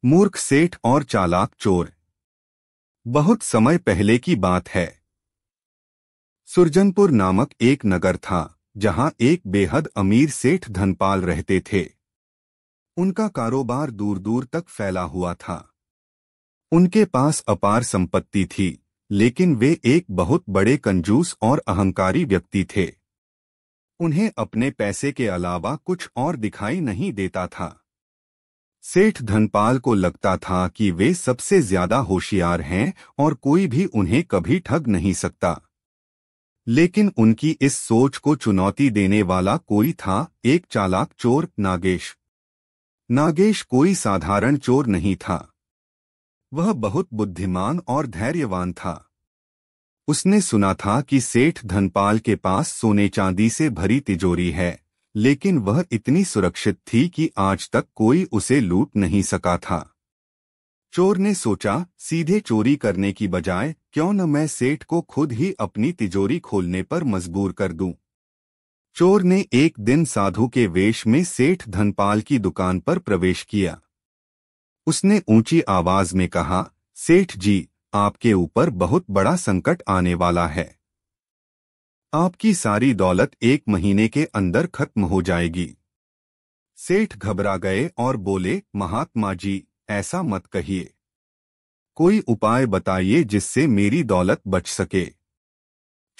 मूर्ख सेठ और चालाक चोर। बहुत समय पहले की बात है। सुरजनपुर नामक एक नगर था जहां एक बेहद अमीर सेठ धनपाल रहते थे। उनका कारोबार दूर दूर तक फैला हुआ था। उनके पास अपार संपत्ति थी, लेकिन वे एक बहुत बड़े कंजूस और अहंकारी व्यक्ति थे। उन्हें अपने पैसे के अलावा कुछ और दिखाई नहीं देता था। सेठ धनपाल को लगता था कि वे सबसे ज्यादा होशियार हैं और कोई भी उन्हें कभी ठग नहीं सकता। लेकिन उनकी इस सोच को चुनौती देने वाला कोई था, एक चालाक चोर नागेश। नागेश कोई साधारण चोर नहीं था। वह बहुत बुद्धिमान और धैर्यवान था। उसने सुना था कि सेठ धनपाल के पास सोने चांदी से भरी तिजोरी है, लेकिन वह इतनी सुरक्षित थी कि आज तक कोई उसे लूट नहीं सका था। चोर ने सोचा, सीधे चोरी करने की बजाय क्यों न मैं सेठ को खुद ही अपनी तिजोरी खोलने पर मजबूर कर दूं। चोर ने एक दिन साधु के वेश में सेठ धनपाल की दुकान पर प्रवेश किया। उसने ऊंची आवाज में कहा, सेठ जी, आपके ऊपर बहुत बड़ा संकट आने वाला है। आपकी सारी दौलत 1 महीने के अंदर खत्म हो जाएगी। सेठ घबरा गए और बोले, महात्मा जी, ऐसा मत कहिए। कोई उपाय बताइए जिससे मेरी दौलत बच सके।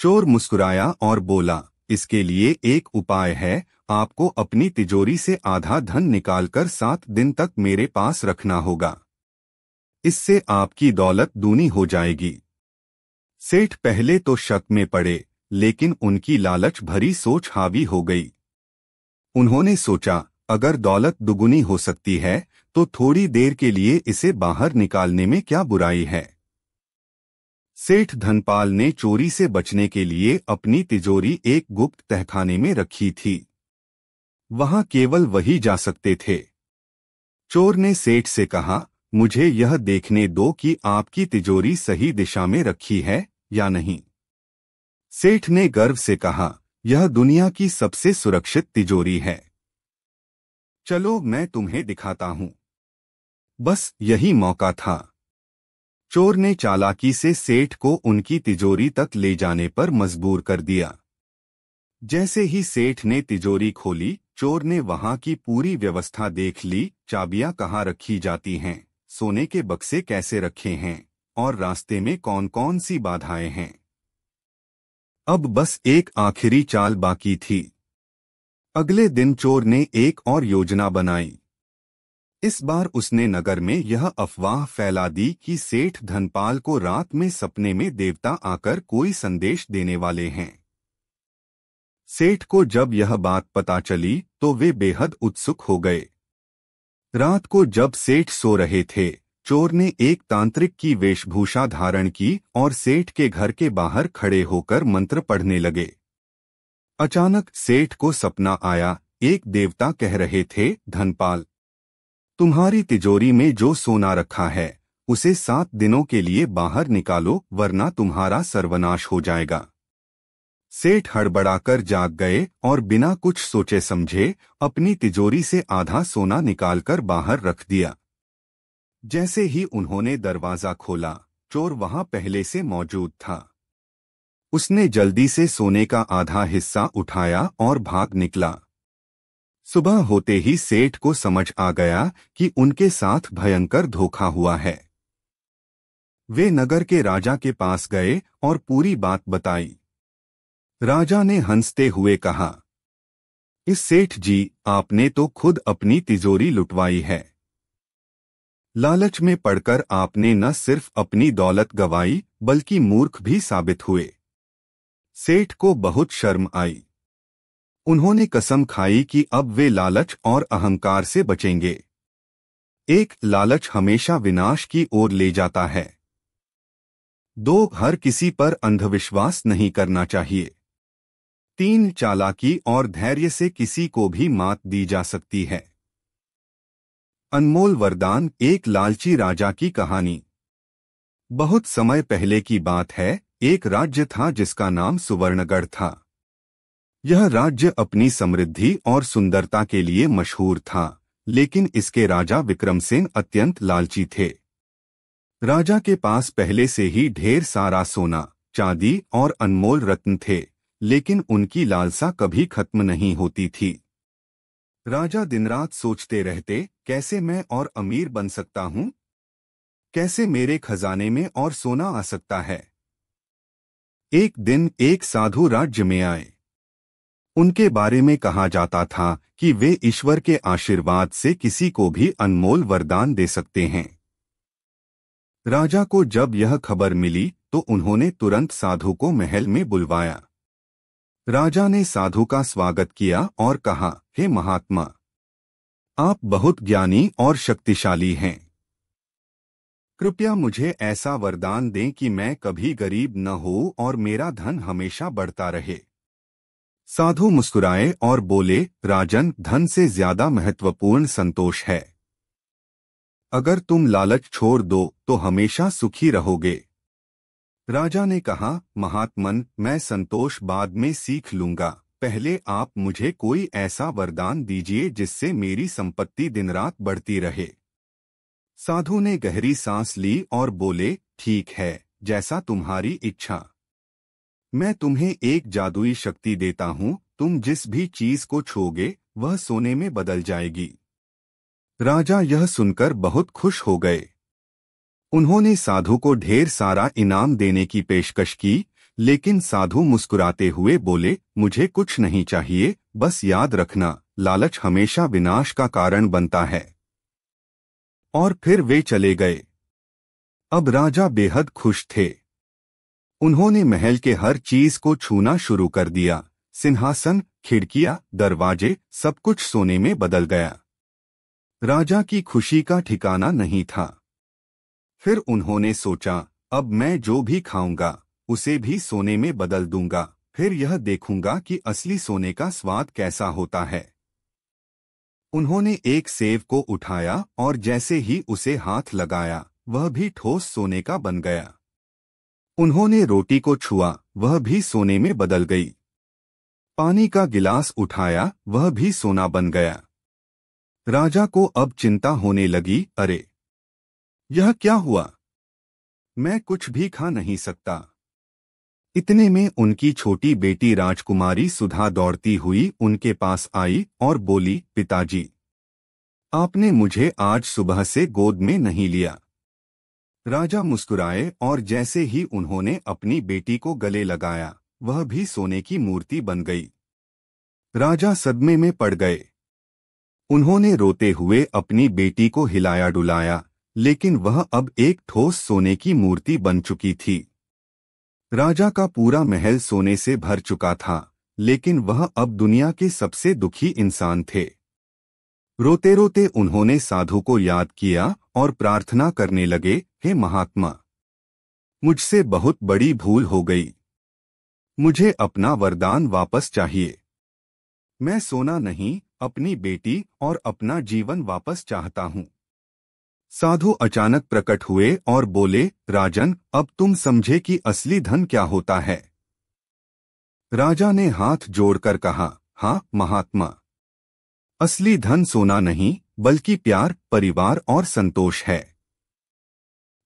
चोर मुस्कुराया और बोला, इसके लिए एक उपाय है। आपको अपनी तिजोरी से आधा धन निकालकर 7 दिन तक मेरे पास रखना होगा। इससे आपकी दौलत दूनी हो जाएगी। सेठ पहले तो शक में पड़े, लेकिन उनकी लालच भरी सोच हावी हो गई। उन्होंने सोचा, अगर दौलत दुगुनी हो सकती है तो थोड़ी देर के लिए इसे बाहर निकालने में क्या बुराई है। सेठ धनपाल ने चोरी से बचने के लिए अपनी तिजोरी एक गुप्त तहखाने में रखी थी। वहां केवल वही जा सकते थे। चोर ने सेठ से कहा, मुझे यह देखने दो कि आपकी तिजोरी सही दिशा में रखी है या नहीं। सेठ ने गर्व से कहा, यह दुनिया की सबसे सुरक्षित तिजोरी है। चलो मैं तुम्हें दिखाता हूं। बस यही मौका था। चोर ने चालाकी से सेठ को उनकी तिजोरी तक ले जाने पर मजबूर कर दिया। जैसे ही सेठ ने तिजोरी खोली, चोर ने वहां की पूरी व्यवस्था देख ली। चाबियां कहाँ रखी जाती हैं, सोने के बक्से कैसे रखे हैं और रास्ते में कौन कौन सी बाधाएं हैं। अब बस एक आखिरी चाल बाकी थी। अगले दिन चोर ने एक और योजना बनाई। इस बार उसने नगर में यह अफवाह फैला दी कि सेठ धनपाल को रात में सपने में देवता आकर कोई संदेश देने वाले हैं। सेठ को जब यह बात पता चली तो वे बेहद उत्सुक हो गए। रात को जब सेठ सो रहे थे, चोर ने एक तांत्रिक की वेशभूषा धारण की और सेठ के घर के बाहर खड़े होकर मंत्र पढ़ने लगे। अचानक सेठ को सपना आया। एक देवता कह रहे थे, धनपाल, तुम्हारी तिजोरी में जो सोना रखा है उसे 7 दिनों के लिए बाहर निकालो, वरना तुम्हारा सर्वनाश हो जाएगा। सेठ हड़बड़ाकर जाग गए और बिना कुछ सोचे समझे अपनी तिजोरी से आधा सोना निकालकर बाहर रख दिया। जैसे ही उन्होंने दरवाजा खोला, चोर वहां पहले से मौजूद था। उसने जल्दी से सोने का आधा हिस्सा उठाया और भाग निकला। सुबह होते ही सेठ को समझ आ गया कि उनके साथ भयंकर धोखा हुआ है। वे नगर के राजा के पास गए और पूरी बात बताई। राजा ने हंसते हुए कहा, इस सेठ जी, आपने तो खुद अपनी तिजोरी लुटवाई है। लालच में पड़कर आपने न सिर्फ अपनी दौलत गंवाई बल्कि मूर्ख भी साबित हुए। सेठ को बहुत शर्म आई। उन्होंने कसम खाई कि अब वे लालच और अहंकार से बचेंगे। एक, लालच हमेशा विनाश की ओर ले जाता है। 2, हर किसी पर अंधविश्वास नहीं करना चाहिए। 3, चालाकी और धैर्य से किसी को भी मात दी जा सकती है। अनमोल वरदान। एक लालची राजा की कहानी। बहुत समय पहले की बात है। एक राज्य था जिसका नाम सुवर्णगढ़ था। यह राज्य अपनी समृद्धि और सुंदरता के लिए मशहूर था, लेकिन इसके राजा विक्रमसेन अत्यंत लालची थे। राजा के पास पहले से ही ढेर सारा सोना, चांदी और अनमोल रत्न थे, लेकिन उनकी लालसा कभी खत्म नहीं होती थी। राजा दिन रात सोचते रहते, कैसे मैं और अमीर बन सकता हूँ, कैसे मेरे खजाने में और सोना आ सकता है। एक दिन एक साधु राज्य में आए। उनके बारे में कहा जाता था कि वे ईश्वर के आशीर्वाद से किसी को भी अनमोल वरदान दे सकते हैं। राजा को जब यह खबर मिली तो उन्होंने तुरंत साधु को महल में बुलवाया। राजा ने साधु का स्वागत किया और कहा, हे महात्मा, आप बहुत ज्ञानी और शक्तिशाली हैं। कृपया मुझे ऐसा वरदान दें कि मैं कभी गरीब न हो और मेरा धन हमेशा बढ़ता रहे। साधु मुस्कुराए और बोले, राजन, धन से ज्यादा महत्वपूर्ण संतोष है। अगर तुम लालच छोड़ दो तो हमेशा सुखी रहोगे। राजा ने कहा, महात्मन, मैं संतोष बाद में सीख लूंगा, पहले आप मुझे कोई ऐसा वरदान दीजिए जिससे मेरी संपत्ति दिन रात बढ़ती रहे। साधु ने गहरी सांस ली और बोले, ठीक है, जैसा तुम्हारी इच्छा। मैं तुम्हें एक जादुई शक्ति देता हूँ, तुम जिस भी चीज को छूओगे वह सोने में बदल जाएगी। राजा यह सुनकर बहुत खुश हो गए। उन्होंने साधु को ढेर सारा इनाम देने की पेशकश की, लेकिन साधु मुस्कुराते हुए बोले, मुझे कुछ नहीं चाहिए, बस याद रखना, लालच हमेशा विनाश का कारण बनता है। और फिर वे चले गए। अब राजा बेहद खुश थे। उन्होंने महल के हर चीज को छूना शुरू कर दिया। सिंहासन, खिड़कियां, दरवाजे, सब कुछ सोने में बदल गया। राजा की खुशी का ठिकाना नहीं था। फिर उन्होंने सोचा, अब मैं जो भी खाऊंगा उसे भी सोने में बदल दूंगा, फिर यह देखूंगा कि असली सोने का स्वाद कैसा होता है। उन्होंने एक सेब को उठाया और जैसे ही उसे हाथ लगाया वह भी ठोस सोने का बन गया। उन्होंने रोटी को छुआ, वह भी सोने में बदल गई। पानी का गिलास उठाया, वह भी सोना बन गया। राजा को अब चिंता होने लगी, अरे यह क्या हुआ, मैं कुछ भी खा नहीं सकता। इतने में उनकी छोटी बेटी राजकुमारी सुधा दौड़ती हुई उनके पास आई और बोली, पिताजी, आपने मुझे आज सुबह से गोद में नहीं लिया। राजा मुस्कुराए और जैसे ही उन्होंने अपनी बेटी को गले लगाया वह भी सोने की मूर्ति बन गई। राजा सदमे में पड़ गए। उन्होंने रोते हुए अपनी बेटी को हिलाया डुलाया, लेकिन वह अब एक ठोस सोने की मूर्ति बन चुकी थी। राजा का पूरा महल सोने से भर चुका था, लेकिन वह अब दुनिया के सबसे दुखी इंसान थे। रोते रोते उन्होंने साधु को याद किया और प्रार्थना करने लगे, हे महात्मा, मुझसे बहुत बड़ी भूल हो गई। मुझे अपना वरदान वापस चाहिए। मैं सोना नहीं, अपनी बेटी और अपना जीवन वापस चाहता हूँ। साधु अचानक प्रकट हुए और बोले, राजन, अब तुम समझे कि असली धन क्या होता है। राजा ने हाथ जोड़कर कहा, हाँ महात्मा, असली धन सोना नहीं बल्कि प्यार, परिवार और संतोष है।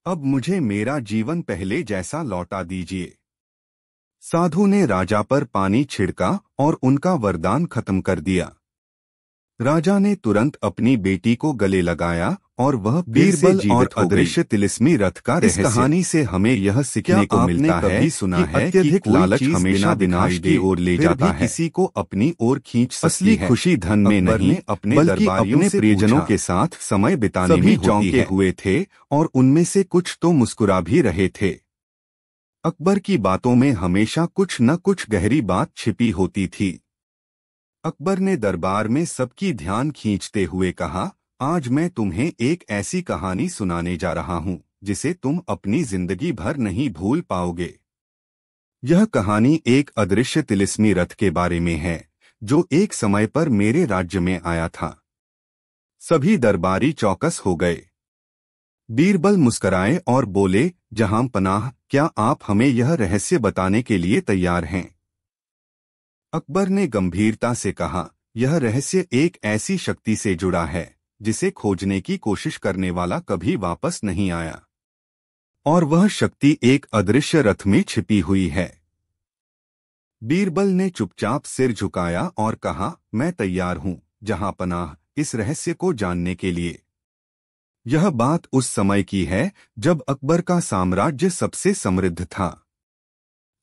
अब मुझे मेरा जीवन पहले जैसा लौटा दीजिए। साधु ने राजा पर पानी छिड़का और उनका वरदान खत्म कर दिया। राजा ने तुरंत अपनी बेटी को गले लगाया और वह बीरबल और अदृश्य तिलिस्मी रथ का रहस्य। इस कहानी से हमें यह सीखने को मिलता है सुना है अत्यधिक लालच हमेशा विनाश की ओर ले जाता है, किसी को अपनी ओर खींच सकती है। असली खुशी धन में नहीं, अपने दरबारियों से प्रियजनों के साथ समय बिताने में चौंके हुए थे और उनमें से कुछ तो मुस्कुरा भी रहे थे। अकबर की बातों में हमेशा कुछ न कुछ गहरी बात छिपी होती थी। अकबर ने दरबार में सबकी ध्यान खींचते हुए कहा, आज मैं तुम्हें एक ऐसी कहानी सुनाने जा रहा हूं जिसे तुम अपनी जिंदगी भर नहीं भूल पाओगे। यह कहानी एक अदृश्य तिलिस्मी रथ के बारे में है जो एक समय पर मेरे राज्य में आया था। सभी दरबारी चौकस हो गए। बीरबल मुस्कराए और बोले, जहां पनाह, क्या आप हमें यह रहस्य बताने के लिए तैयार हैं? अकबर ने गंभीरता से कहा, यह रहस्य एक ऐसी शक्ति से जुड़ा है जिसे खोजने की कोशिश करने वाला कभी वापस नहीं आया। और वह शक्ति एक अदृश्य रथ में छिपी हुई है। बीरबल ने चुपचाप सिर झुकाया और कहा, मैं तैयार हूं, जहांपनाह, इस रहस्य को जानने के लिए। यह बात उस समय की है जब अकबर का साम्राज्य सबसे समृद्ध था।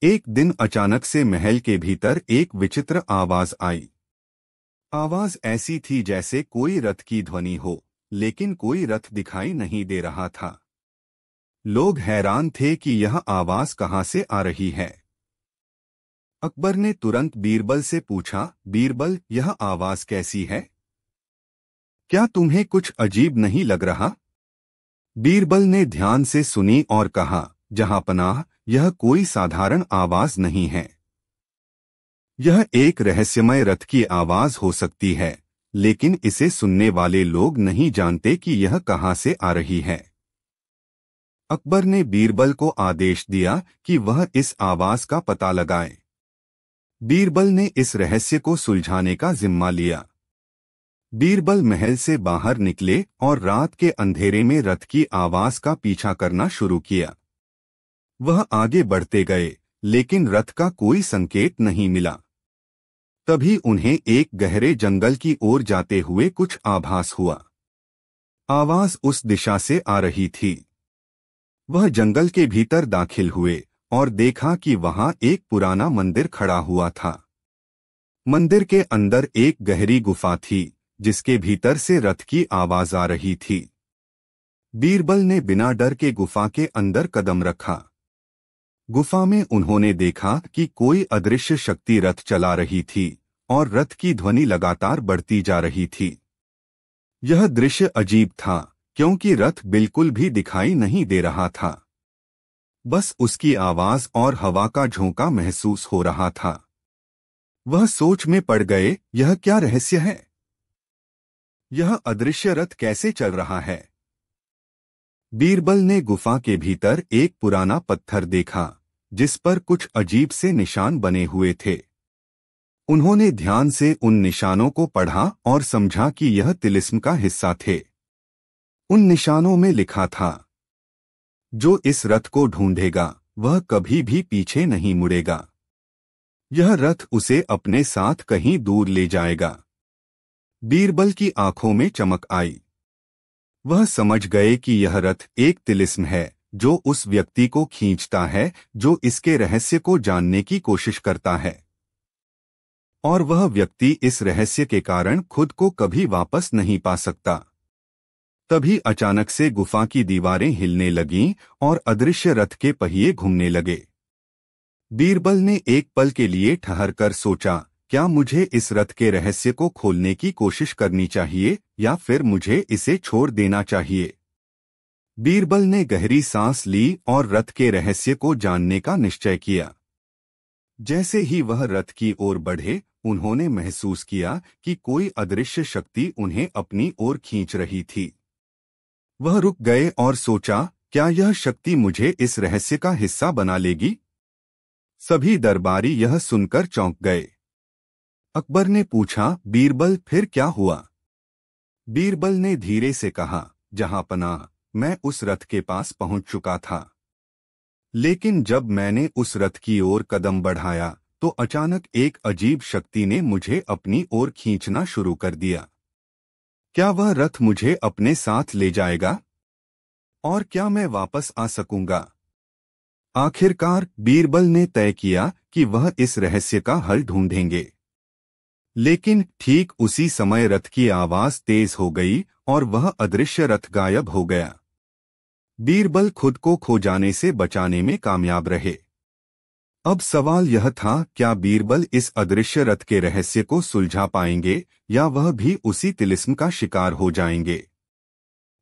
एक दिन अचानक से महल के भीतर एक विचित्र आवाज आई। आवाज ऐसी थी जैसे कोई रथ की ध्वनि हो, लेकिन कोई रथ दिखाई नहीं दे रहा था। लोग हैरान थे कि यह आवाज कहां से आ रही है। अकबर ने तुरंत बीरबल से पूछा, बीरबल, यह आवाज कैसी है? क्या तुम्हें कुछ अजीब नहीं लग रहा? बीरबल ने ध्यान से सुनी और कहा, जहांपनाह, यह कोई साधारण आवाज नहीं है। यह एक रहस्यमय रथ की आवाज हो सकती है, लेकिन इसे सुनने वाले लोग नहीं जानते कि यह कहां से आ रही है। अकबर ने बीरबल को आदेश दिया कि वह इस आवाज का पता लगाए। बीरबल ने इस रहस्य को सुलझाने का जिम्मा लिया। बीरबल महल से बाहर निकले और रात के अंधेरे में रथ की आवाज का पीछा करना शुरू किया। वह आगे बढ़ते गए, लेकिन रथ का कोई संकेत नहीं मिला। तभी उन्हें एक गहरे जंगल की ओर जाते हुए कुछ आभास हुआ। आवाज उस दिशा से आ रही थी। वह जंगल के भीतर दाखिल हुए और देखा कि वहां एक पुराना मंदिर खड़ा हुआ था। मंदिर के अंदर एक गहरी गुफा थी, जिसके भीतर से रथ की आवाज आ रही थी। बीरबल ने बिना डर के गुफा के अंदर कदम रखा। गुफा में उन्होंने देखा कि कोई अदृश्य शक्ति रथ चला रही थी और रथ की ध्वनि लगातार बढ़ती जा रही थी। यह दृश्य अजीब था, क्योंकि रथ बिल्कुल भी दिखाई नहीं दे रहा था। बस उसकी आवाज और हवा का झोंका महसूस हो रहा था। वह सोच में पड़ गए, यह क्या रहस्य है? यह अदृश्य रथ कैसे चल रहा है? बीरबल ने गुफा के भीतर एक पुराना पत्थर देखा, जिस पर कुछ अजीब से निशान बने हुए थे। उन्होंने ध्यान से उन निशानों को पढ़ा और समझा कि यह तिलिस्म का हिस्सा थे। उन निशानों में लिखा था, जो इस रथ को ढूंढेगा वह कभी भी पीछे नहीं मुड़ेगा। यह रथ उसे अपने साथ कहीं दूर ले जाएगा। बीरबल की आंखों में चमक आई। वह समझ गए कि यह रथ एक तिलिस्म है, जो उस व्यक्ति को खींचता है जो इसके रहस्य को जानने की कोशिश करता है। और वह व्यक्ति इस रहस्य के कारण खुद को कभी वापस नहीं पा सकता। तभी अचानक से गुफा की दीवारें हिलने लगीं और अदृश्य रथ के पहिए घूमने लगे। बीरबल ने एक पल के लिए ठहरकर सोचा, क्या मुझे इस रथ के रहस्य को खोलने की कोशिश करनी चाहिए या फिर मुझे इसे छोड़ देना चाहिए? बीरबल ने गहरी सांस ली और रथ के रहस्य को जानने का निश्चय किया। जैसे ही वह रथ की ओर बढ़े, उन्होंने महसूस किया कि कोई अदृश्य शक्ति उन्हें अपनी ओर खींच रही थी। वह रुक गए और सोचा, क्या यह शक्ति मुझे इस रहस्य का हिस्सा बना लेगी? सभी दरबारी यह सुनकर चौंक गए। अकबर ने पूछा, बीरबल, फिर क्या हुआ? बीरबल ने धीरे से कहा, जहांपनाह, मैं उस रथ के पास पहुंच चुका था। लेकिन जब मैंने उस रथ की ओर कदम बढ़ाया, तो अचानक एक अजीब शक्ति ने मुझे अपनी ओर खींचना शुरू कर दिया। क्या वह रथ मुझे अपने साथ ले जाएगा? और क्या मैं वापस आ सकूंगा? आखिरकार बीरबल ने तय किया कि वह इस रहस्य का हल ढूंढेंगे। लेकिन ठीक उसी समय रथ की आवाज तेज हो गई और वह अदृश्य रथ गायब हो गया। बीरबल खुद को खो जाने से बचाने में कामयाब रहे। अब सवाल यह था, क्या बीरबल इस अदृश्य रथ के रहस्य को सुलझा पाएंगे या वह भी उसी तिलिस्म का शिकार हो जाएंगे?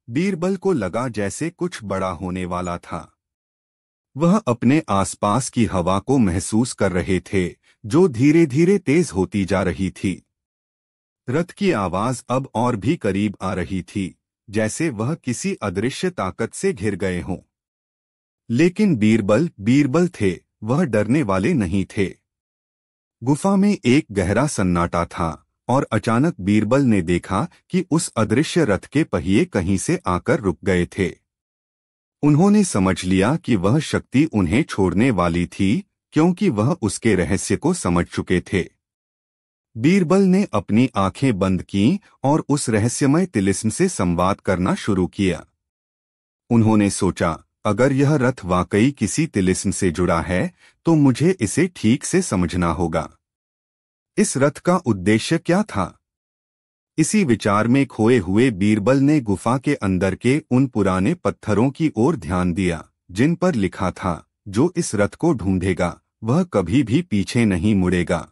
बीरबल को लगा जैसे कुछ बड़ा होने वाला था। वह अपने आसपास की हवा को महसूस कर रहे थे, जो धीरे धीरे तेज होती जा रही थी। रथ की आवाज अब और भी करीब आ रही थी, जैसे वह किसी अदृश्य ताकत से घिर गए हों। लेकिन बीरबल बीरबल थे, वह डरने वाले नहीं थे। गुफा में एक गहरा सन्नाटा था और अचानक बीरबल ने देखा कि उस अदृश्य रथ के पहिए कहीं से आकर रुक गए थे। उन्होंने समझ लिया कि वह शक्ति उन्हें छोड़ने वाली थी, क्योंकि वह उसके रहस्य को समझ चुके थे। बीरबल ने अपनी आंखें बंद कीं और उस रहस्यमय तिलिस्म से संवाद करना शुरू किया। उन्होंने सोचा, अगर यह रथ वाकई किसी तिलिस्म से जुड़ा है तो मुझे इसे ठीक से समझना होगा। इस रथ का उद्देश्य क्या था? इसी विचार में खोए हुए बीरबल ने गुफा के अंदर के उन पुराने पत्थरों की ओर ध्यान दिया जिन पर लिखा था, जो इस रथ को ढूंढेगा वह कभी भी पीछे नहीं मुड़ेगा।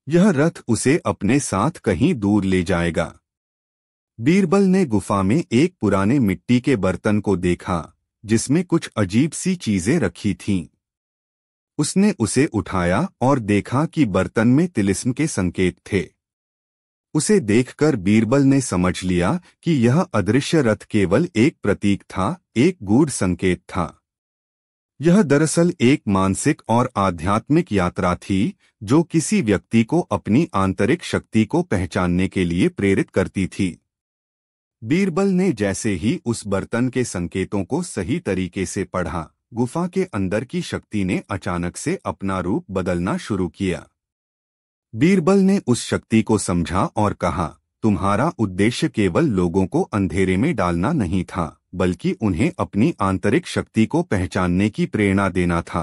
यह रथ उसे अपने साथ कहीं दूर ले जाएगा। बीरबल ने गुफा में एक पुराने मिट्टी के बर्तन को देखा जिसमें कुछ अजीब सी चीजें रखी थीं। उसने उसे उठाया और देखा कि बर्तन में तिलिस्म के संकेत थे। उसे देखकर बीरबल ने समझ लिया कि यह अदृश्य रथ केवल एक प्रतीक था, एक गूढ़ संकेत था। यह दरअसल एक मानसिक और आध्यात्मिक यात्रा थी जो किसी व्यक्ति को अपनी आंतरिक शक्ति को पहचानने के लिए प्रेरित करती थी। बीरबल ने जैसे ही उस बर्तन के संकेतों को सही तरीके से पढ़ा, गुफा के अंदर की शक्ति ने अचानक से अपना रूप बदलना शुरू किया। बीरबल ने उस शक्ति को समझा और कहा, तुम्हारा उद्देश्य केवल लोगों को अंधेरे में डालना नहीं था, बल्कि उन्हें अपनी आंतरिक शक्ति को पहचानने की प्रेरणा देना था।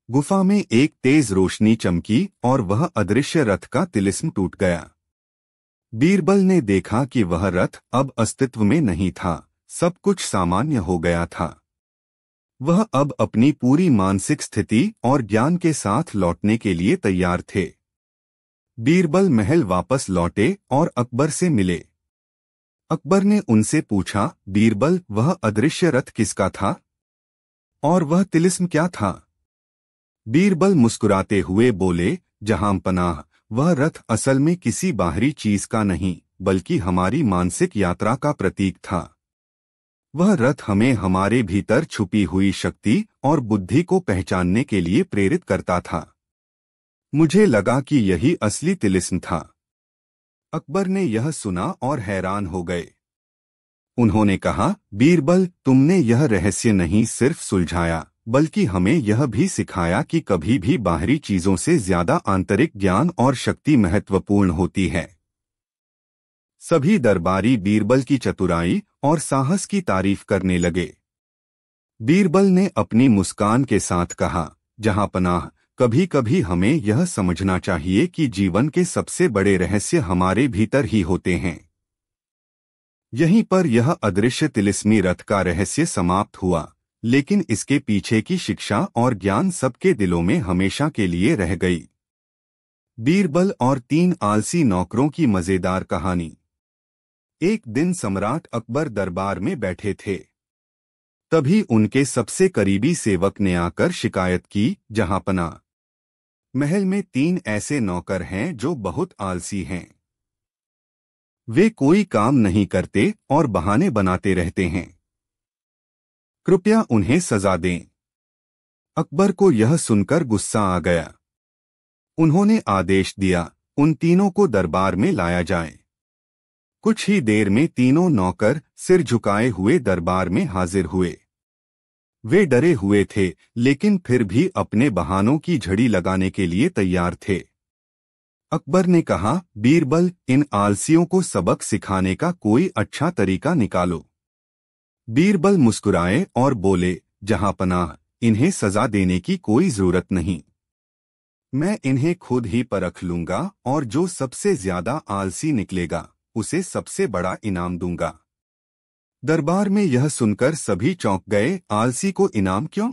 गुफा में एक तेज रोशनी चमकी और वह अदृश्य रथ का तिलिस्म टूट गया। बीरबल ने देखा कि वह रथ अब अस्तित्व में नहीं था, सब कुछ सामान्य हो गया था। वह अब अपनी पूरी मानसिक स्थिति और ज्ञान के साथ लौटने के लिए तैयार थे। बीरबल महल वापस लौटे और अकबर से मिले। अकबर ने उनसे पूछा, बीरबल, वह अदृश्य रथ किसका था और वह तिलिस्म क्या था? बीरबल मुस्कुराते हुए बोले, जहांपनाह, वह रथ असल में किसी बाहरी चीज का नहीं, बल्कि हमारी मानसिक यात्रा का प्रतीक था। वह रथ हमें हमारे भीतर छुपी हुई शक्ति और बुद्धि को पहचानने के लिए प्रेरित करता था। मुझे लगा कि यही असली तिलिस्म था। अकबर ने यह सुना और हैरान हो गए। उन्होंने कहा, बीरबल, तुमने यह रहस्य नहीं सिर्फ सुलझाया, बल्कि हमें यह भी सिखाया कि कभी भी बाहरी चीजों से ज्यादा आंतरिक ज्ञान और शक्ति महत्वपूर्ण होती है। सभी दरबारी बीरबल की चतुराई और साहस की तारीफ करने लगे। बीरबल ने अपनी मुस्कान के साथ कहा, जहांपनाह, कभी कभी हमें यह समझना चाहिए कि जीवन के सबसे बड़े रहस्य हमारे भीतर ही होते हैं। यहीं पर यह अदृश्य तिलिस्मी रथ का रहस्य समाप्त हुआ, लेकिन इसके पीछे की शिक्षा और ज्ञान सबके दिलों में हमेशा के लिए रह गई। बीरबल और 3 आलसी नौकरों की मजेदार कहानी। एक दिन सम्राट अकबर दरबार में बैठे थे। तभी उनके सबसे करीबी सेवक ने आकर शिकायत की, जहांपनाह, महल में 3 ऐसे नौकर हैं जो बहुत आलसी हैं। वे कोई काम नहीं करते और बहाने बनाते रहते हैं। कृपया उन्हें सजा दें। अकबर को यह सुनकर गुस्सा आ गया। उन्होंने आदेश दिया, उन तीनों को दरबार में लाया जाए। कुछ ही देर में तीनों नौकर सिर झुकाए हुए दरबार में हाजिर हुए। वे डरे हुए थे, लेकिन फिर भी अपने बहानों की झड़ी लगाने के लिए तैयार थे। अकबर ने कहा, बीरबल, इन आलसियों को सबक सिखाने का कोई अच्छा तरीका निकालो। बीरबल मुस्कुराए और बोले, जहांपनाह, इन्हें सजा देने की कोई जरूरत नहीं। मैं इन्हें खुद ही परख लूंगा और जो सबसे ज्यादा आलसी निकलेगा उसे सबसे बड़ा इनाम दूंगा। दरबार में यह सुनकर सभी चौंक गए। आलसी को इनाम क्यों?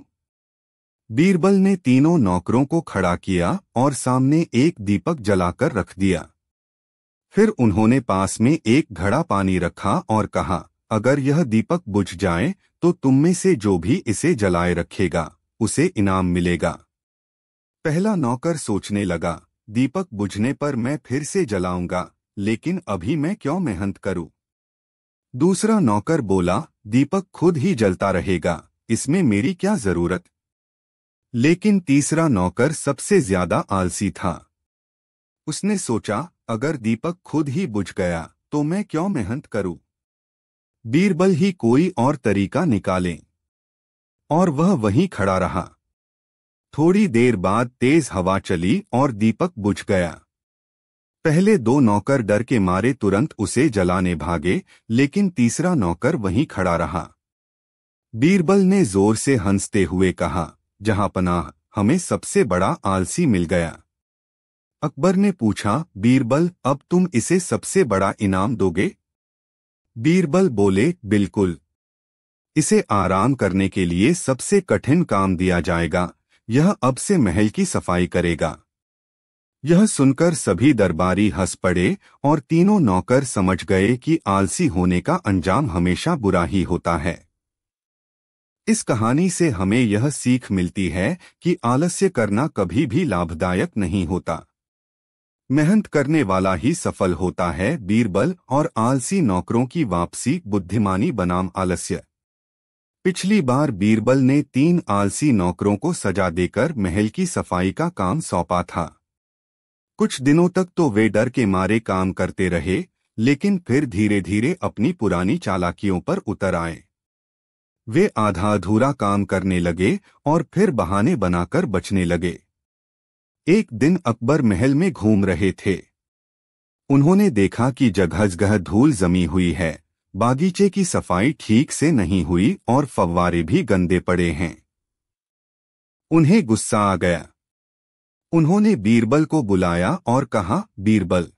बीरबल ने तीनों नौकरों को खड़ा किया और सामने एक दीपक जलाकर रख दिया। फिर उन्होंने पास में एक घड़ा पानी रखा और कहा, अगर यह दीपक बुझ जाए तो तुम में से जो भी इसे जलाए रखेगा उसे इनाम मिलेगा। पहला नौकर सोचने लगा, दीपक बुझने पर मैं फिर से जलाऊंगा, लेकिन अभी मैं क्यों मेहनत करूं? दूसरा नौकर बोला, दीपक खुद ही जलता रहेगा, इसमें मेरी क्या जरूरत? लेकिन तीसरा नौकर सबसे ज्यादा आलसी था। उसने सोचा, अगर दीपक खुद ही बुझ गया तो मैं क्यों मेहनत करूं। बीरबल ही कोई और तरीका निकालें। और वह वहीं खड़ा रहा। थोड़ी देर बाद तेज हवा चली और दीपक बुझ गया। पहले दो नौकर डर के मारे तुरंत उसे जलाने भागे, लेकिन तीसरा नौकर वहीं खड़ा रहा। बीरबल ने जोर से हंसते हुए कहा, जहां पनाह, हमें सबसे बड़ा आलसी मिल गया। अकबर ने पूछा, बीरबल, अब तुम इसे सबसे बड़ा इनाम दोगे? बीरबल बोले, बिल्कुल। इसे आराम करने के लिए सबसे कठिन काम दिया जाएगा। यह अब से महल की सफाई करेगा। यह सुनकर सभी दरबारी हंस पड़े और तीनों नौकर समझ गए कि आलसी होने का अंजाम हमेशा बुरा ही होता है। इस कहानी से हमें यह सीख मिलती है कि आलस्य करना कभी भी लाभदायक नहीं होता। मेहनत करने वाला ही सफल होता है। बीरबल और आलसी नौकरों की वापसी, बुद्धिमानी बनाम आलस्य। पिछली बार बीरबल ने 3 आलसी नौकरों को सजा देकर महल की सफाई का काम सौंपा था। कुछ दिनों तक तो वे डर के मारे काम करते रहे, लेकिन फिर धीरे धीरे अपनी पुरानी चालाकियों पर उतर आए। वे आधा अधूरा काम करने लगे और फिर बहाने बनाकर बचने लगे। एक दिन अकबर महल में घूम रहे थे। उन्होंने देखा कि जगह जगह धूल जमी हुई है, बागीचे की सफाई ठीक से नहीं हुई और फव्वारे भी गंदे पड़े हैं। उन्हें गुस्सा आ गया। उन्होंने बीरबल को बुलाया और कहा, बीरबल,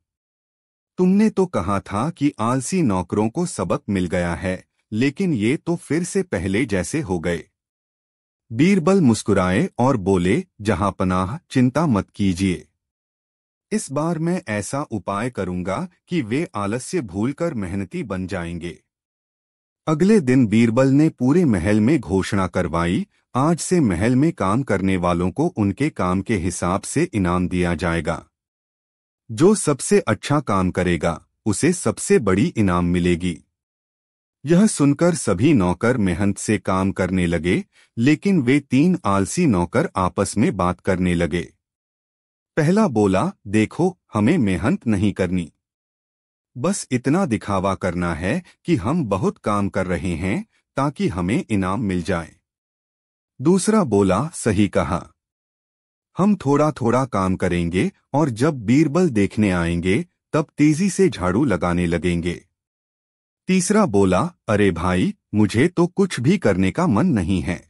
तुमने तो कहा था कि आलसी नौकरों को सबक मिल गया है, लेकिन ये तो फिर से पहले जैसे हो गए। बीरबल मुस्कुराए और बोले, जहां पनाह, चिंता मत कीजिए। इस बार मैं ऐसा उपाय करूंगा कि वे आलस्य भूलकर मेहनती बन जाएंगे। अगले दिन बीरबल ने पूरे महल में घोषणा करवाई, आज से महल में काम करने वालों को उनके काम के हिसाब से इनाम दिया जाएगा। जो सबसे अच्छा काम करेगा उसे सबसे बड़ी इनाम मिलेगी। यह सुनकर सभी नौकर मेहनत से काम करने लगे, लेकिन वे 3 आलसी नौकर आपस में बात करने लगे। पहला बोला, देखो, हमें मेहनत नहीं करनी, बस इतना दिखावा करना है कि हम बहुत काम कर रहे हैं ताकि हमें इनाम मिल जाए। दूसरा बोला, सही कहा, हम थोड़ा थोड़ा काम करेंगे और जब बीरबल देखने आएंगे तब तेजी से झाड़ू लगाने लगेंगे। तीसरा बोला, अरे भाई, मुझे तो कुछ भी करने का मन नहीं है।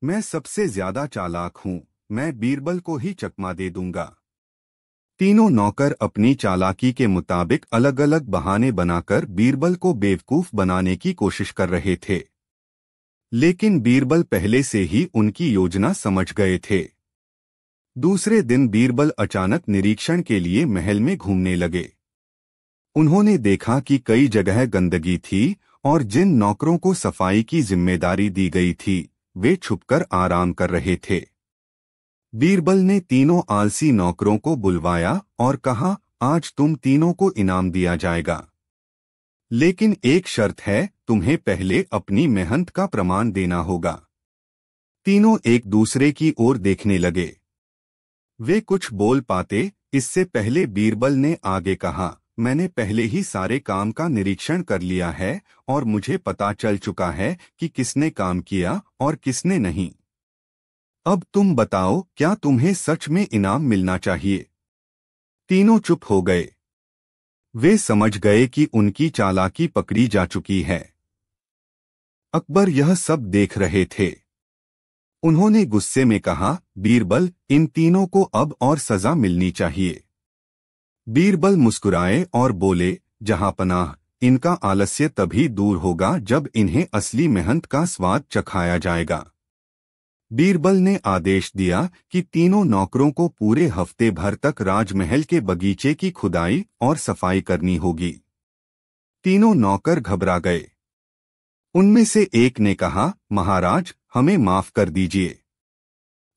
मैं सबसे ज्यादा चालाक हूं, मैं बीरबल को ही चकमा दे दूंगा। तीनों नौकर अपनी चालाकी के मुताबिक अलग अलग बहाने बनाकर बीरबल को बेवकूफ बनाने की कोशिश कर रहे थे, लेकिन बीरबल पहले से ही उनकी योजना समझ गए थे। दूसरे दिन बीरबल अचानक निरीक्षण के लिए महल में घूमने लगे। उन्होंने देखा कि कई जगह गंदगी थी और जिन नौकरों को सफाई की जिम्मेदारी दी गई थी वे छुपकर आराम कर रहे थे। बीरबल ने तीनों आलसी नौकरों को बुलवाया और कहा, आज तुम तीनों को इनाम दिया जाएगा, लेकिन एक शर्त है, तुम्हें पहले अपनी मेहनत का प्रमाण देना होगा। तीनों एक दूसरे की ओर देखने लगे। वे कुछ बोल पाते इससे पहले बीरबल ने आगे कहा, मैंने पहले ही सारे काम का निरीक्षण कर लिया है और मुझे पता चल चुका है कि किसने काम किया और किसने नहीं। अब तुम बताओ, क्या तुम्हें सच में इनाम मिलना चाहिए? तीनों चुप हो गए। वे समझ गए कि उनकी चालाकी पकड़ी जा चुकी है। अकबर यह सब देख रहे थे। उन्होंने गुस्से में कहा, बीरबल, इन तीनों को अब और सजा मिलनी चाहिए। बीरबल मुस्कुराए और बोले, जहां पनाह, इनका आलस्य तभी दूर होगा जब इन्हें असली मेहनत का स्वाद चखाया जाएगा। बीरबल ने आदेश दिया कि तीनों नौकरों को पूरे हफ्ते भर तक राजमहल के बगीचे की खुदाई और सफाई करनी होगी। तीनों नौकर घबरा गए। उनमें से एक ने कहा, महाराज, हमें माफ कर दीजिए,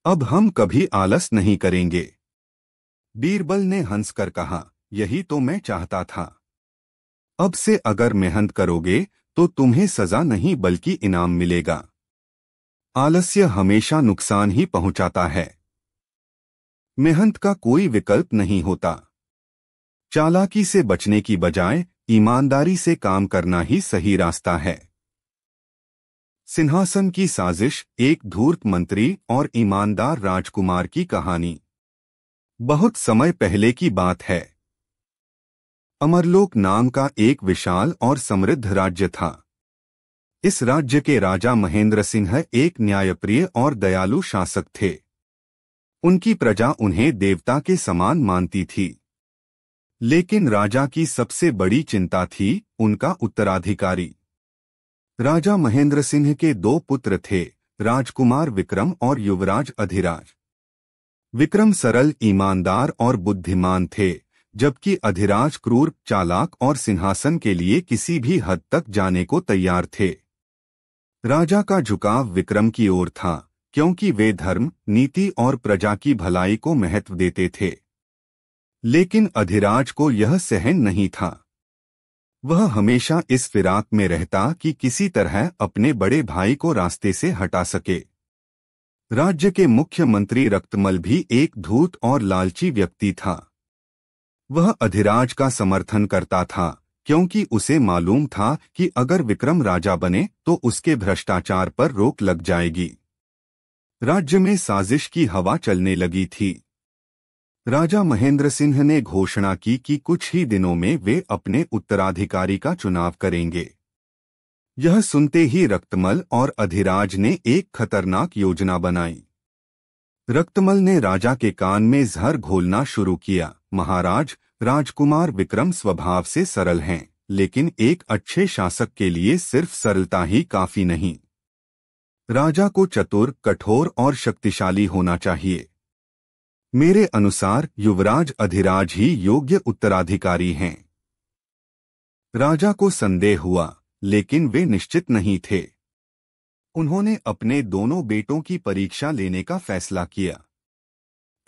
अब हम कभी आलस नहीं करेंगे। बीरबल ने हंसकर कहा, यही तो मैं चाहता था। अब से अगर मेहनत करोगे तो तुम्हें सजा नहीं बल्कि इनाम मिलेगा। आलस्य हमेशा नुकसान ही पहुंचाता है। मेहनत का कोई विकल्प नहीं होता। चालाकी से बचने की बजाय ईमानदारी से काम करना ही सही रास्ता है। सिंहासन की साजिश, एक धूर्त मंत्री और ईमानदार राजकुमार की कहानी। बहुत समय पहले की बात है। अमरलोक नाम का एक विशाल और समृद्ध राज्य था। इस राज्य के राजा महेंद्र सिंह एक न्यायप्रिय और दयालु शासक थे। उनकी प्रजा उन्हें देवता के समान मानती थी। लेकिन राजा की सबसे बड़ी चिंता थी उनका उत्तराधिकारी। राजा महेंद्र सिंह के दो पुत्र थे, राजकुमार विक्रम और युवराज अधिराज। विक्रम सरल, ईमानदार और बुद्धिमान थे, जबकि अधिराज क्रूर, चालाक और सिंहासन के लिए किसी भी हद तक जाने को तैयार थे। राजा का झुकाव विक्रम की ओर था, क्योंकि वे धर्म, नीति और प्रजा की भलाई को महत्व देते थे। लेकिन अधिराज को यह सहन नहीं था। वह हमेशा इस फिराक में रहता कि किसी तरह अपने बड़े भाई को रास्ते से हटा सके। राज्य के मुख्यमंत्री रक्तमल भी एक धूर्त और लालची व्यक्ति था। वह अधिराज का समर्थन करता था, क्योंकि उसे मालूम था कि अगर विक्रम राजा बने तो उसके भ्रष्टाचार पर रोक लग जाएगी। राज्य में साजिश की हवा चलने लगी थी। राजा महेंद्र सिंह ने घोषणा की कि कुछ ही दिनों में वे अपने उत्तराधिकारी का चुनाव करेंगे। यह सुनते ही रक्तमल और अधिराज ने एक खतरनाक योजना बनाई। रक्तमल ने राजा के कान में जहर घोलना शुरू किया। महाराज, राजकुमार विक्रम स्वभाव से सरल हैं, लेकिन एक अच्छे शासक के लिए सिर्फ सरलता ही काफी नहीं। राजा को चतुर, कठोर और शक्तिशाली होना चाहिए। मेरे अनुसार युवराज अधिराज ही योग्य उत्तराधिकारी हैं। राजा को संदेह हुआ, लेकिन वे निश्चित नहीं थे। उन्होंने अपने दोनों बेटों की परीक्षा लेने का फैसला किया।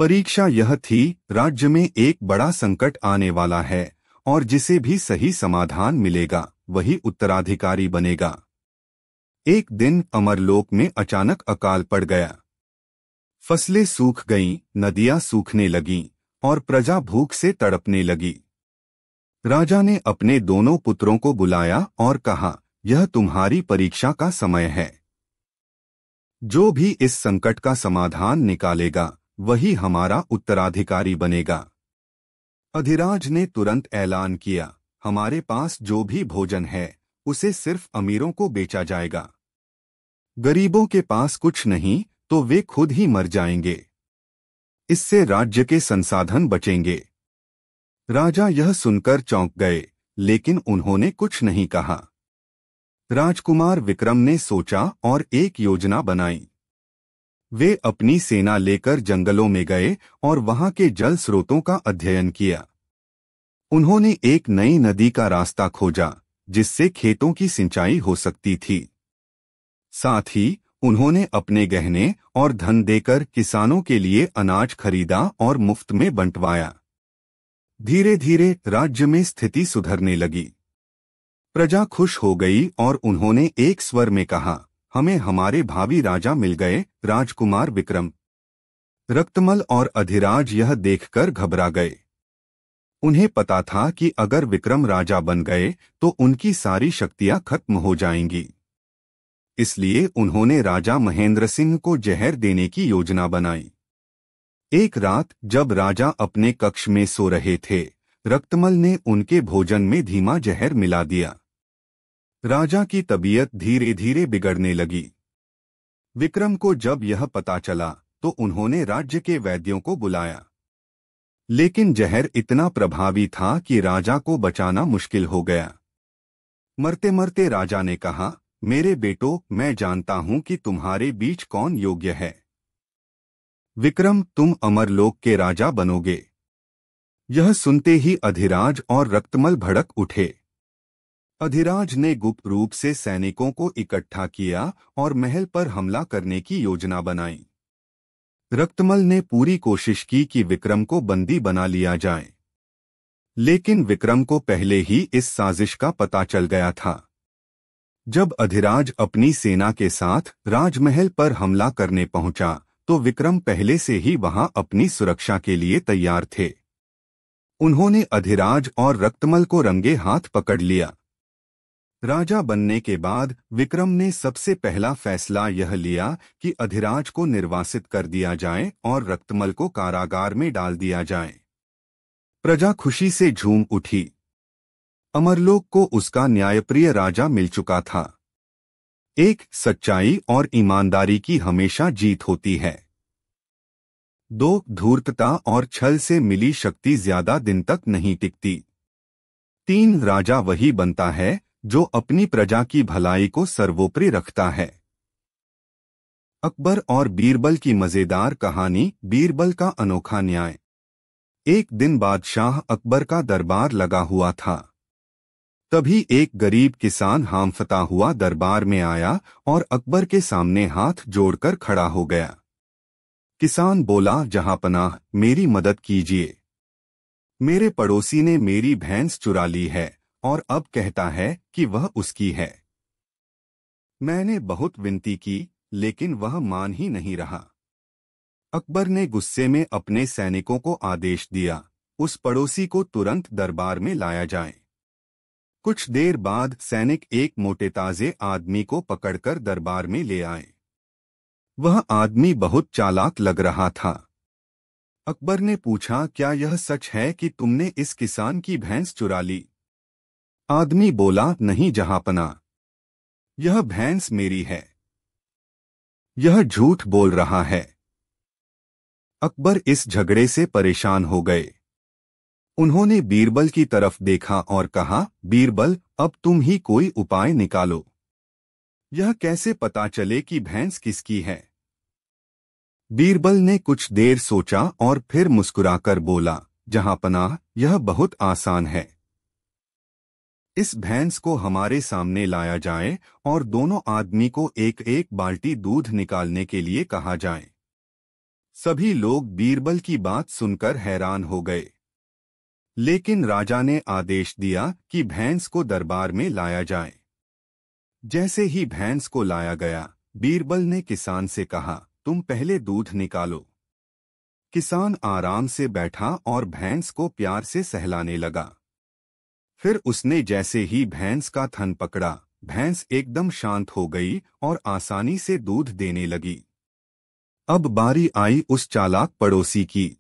परीक्षा यह थी, राज्य में एक बड़ा संकट आने वाला है और जिसे भी सही समाधान मिलेगा वही उत्तराधिकारी बनेगा। एक दिन अमरलोक में अचानक अकाल पड़ गया। फसलें सूख गईं, नदियां सूखने लगीं और प्रजा भूख से तड़पने लगी। राजा ने अपने दोनों पुत्रों को बुलाया और कहा, यह तुम्हारी परीक्षा का समय है। जो भी इस संकट का समाधान निकालेगा वही हमारा उत्तराधिकारी बनेगा। अधिराज ने तुरंत ऐलान किया, हमारे पास जो भी भोजन है उसे सिर्फ अमीरों को बेचा जाएगा। गरीबों के पास कुछ नहीं तो वे खुद ही मर जाएंगे। इससे राज्य के संसाधन बचेंगे। राजा यह सुनकर चौंक गए, लेकिन उन्होंने कुछ नहीं कहा। राजकुमार विक्रम ने सोचा और एक योजना बनाई। वे अपनी सेना लेकर जंगलों में गए और वहां के जल स्रोतों का अध्ययन किया। उन्होंने एक नई नदी का रास्ता खोजा, जिससे खेतों की सिंचाई हो सकती थी। साथ ही उन्होंने अपने गहने और धन देकर किसानों के लिए अनाज खरीदा और मुफ्त में बंटवाया। धीरे धीरे राज्य में स्थिति सुधरने लगी। प्रजा खुश हो गई और उन्होंने एक स्वर में कहा, हमें हमारे भावी राजा मिल गए, राजकुमार विक्रम। रक्तमल और अधिराज यह देखकर घबरा गए। उन्हें पता था कि अगर विक्रम राजा बन गए तो उनकी सारी शक्तियां खत्म हो जाएंगी। इसलिए उन्होंने राजा महेंद्र सिंह को जहर देने की योजना बनाई। एक रात जब राजा अपने कक्ष में सो रहे थे, रक्तमल ने उनके भोजन में धीमा जहर मिला दिया। राजा की तबीयत धीरे धीरे बिगड़ने लगी। विक्रम को जब यह पता चला तो उन्होंने राज्य के वैद्यों को बुलाया। लेकिन जहर इतना प्रभावी था कि राजा को बचाना मुश्किल हो गया। मरते मरते राजा ने कहा, मेरे बेटों, मैं जानता हूं कि तुम्हारे बीच कौन योग्य है। विक्रम, तुम अमरलोक के राजा बनोगे। यह सुनते ही अधिराज और रक्तमल भड़क उठे। अधिराज ने गुप्त रूप से सैनिकों को इकट्ठा किया और महल पर हमला करने की योजना बनाई। रक्तमल ने पूरी कोशिश की कि विक्रम को बंदी बना लिया जाए, लेकिन विक्रम को पहले ही इस साजिश का पता चल गया था। जब अधिराज अपनी सेना के साथ राजमहल पर हमला करने पहुंचा तो विक्रम पहले से ही वहां अपनी सुरक्षा के लिए तैयार थे। उन्होंने अधिराज और रक्तमल को रंगे हाथ पकड़ लिया। राजा बनने के बाद विक्रम ने सबसे पहला फैसला यह लिया कि अधिराज को निर्वासित कर दिया जाए और रक्तमल को कारागार में डाल दिया जाए। प्रजा खुशी से झूम उठी। अमरलोक को उसका न्यायप्रिय राजा मिल चुका था। एक सच्चाई और ईमानदारी की हमेशा जीत होती है। 2 धूर्तता और छल से मिली शक्ति ज्यादा दिन तक नहीं टिकती। 3 राजा वही बनता है जो अपनी प्रजा की भलाई को सर्वोपरि रखता है। अकबर और बीरबल की मजेदार कहानी। बीरबल का अनोखा न्याय। एक दिन बादशाह अकबर का दरबार लगा हुआ था। तभी एक गरीब किसान हांफता हुआ दरबार में आया और अकबर के सामने हाथ जोड़कर खड़ा हो गया। किसान बोला, जहांपनाह, मेरी मदद कीजिए। मेरे पड़ोसी ने मेरी भैंस चुरा ली है और अब कहता है कि वह उसकी है। मैंने बहुत विनती की, लेकिन वह मान ही नहीं रहा। अकबर ने गुस्से में अपने सैनिकों को आदेश दिया, उस पड़ोसी को तुरंत दरबार में लाया जाए। कुछ देर बाद सैनिक एक मोटे ताजे आदमी को पकड़कर दरबार में ले आए। वह आदमी बहुत चालाक लग रहा था। अकबर ने पूछा, क्या यह सच है कि तुमने इस किसान की भैंस चुरा ली? आदमी बोला, नहीं जहांपनाह, यह भैंस मेरी है। यह झूठ बोल रहा है। अकबर इस झगड़े से परेशान हो गए। उन्होंने बीरबल की तरफ देखा और कहा, बीरबल, अब तुम ही कोई उपाय निकालो। यह कैसे पता चले कि भैंस किसकी है? बीरबल ने कुछ देर सोचा और फिर मुस्कुराकर बोला, जहांपनाह, यह बहुत आसान है। इस भैंस को हमारे सामने लाया जाए और दोनों आदमी को एक एक बाल्टी दूध निकालने के लिए कहा जाए। सभी लोग बीरबल की बात सुनकर हैरान हो गए। लेकिन राजा ने आदेश दिया कि भैंस को दरबार में लाया जाए। जैसे ही भैंस को लाया गया, बीरबल ने किसान से कहा, तुम पहले दूध निकालो। किसान आराम से बैठा और भैंस को प्यार से सहलाने लगा। फिर उसने जैसे ही भैंस का थन पकड़ा, भैंस एकदम शांत हो गई और आसानी से दूध देने लगी। अब बारी आई उस चालाक पड़ोसी की।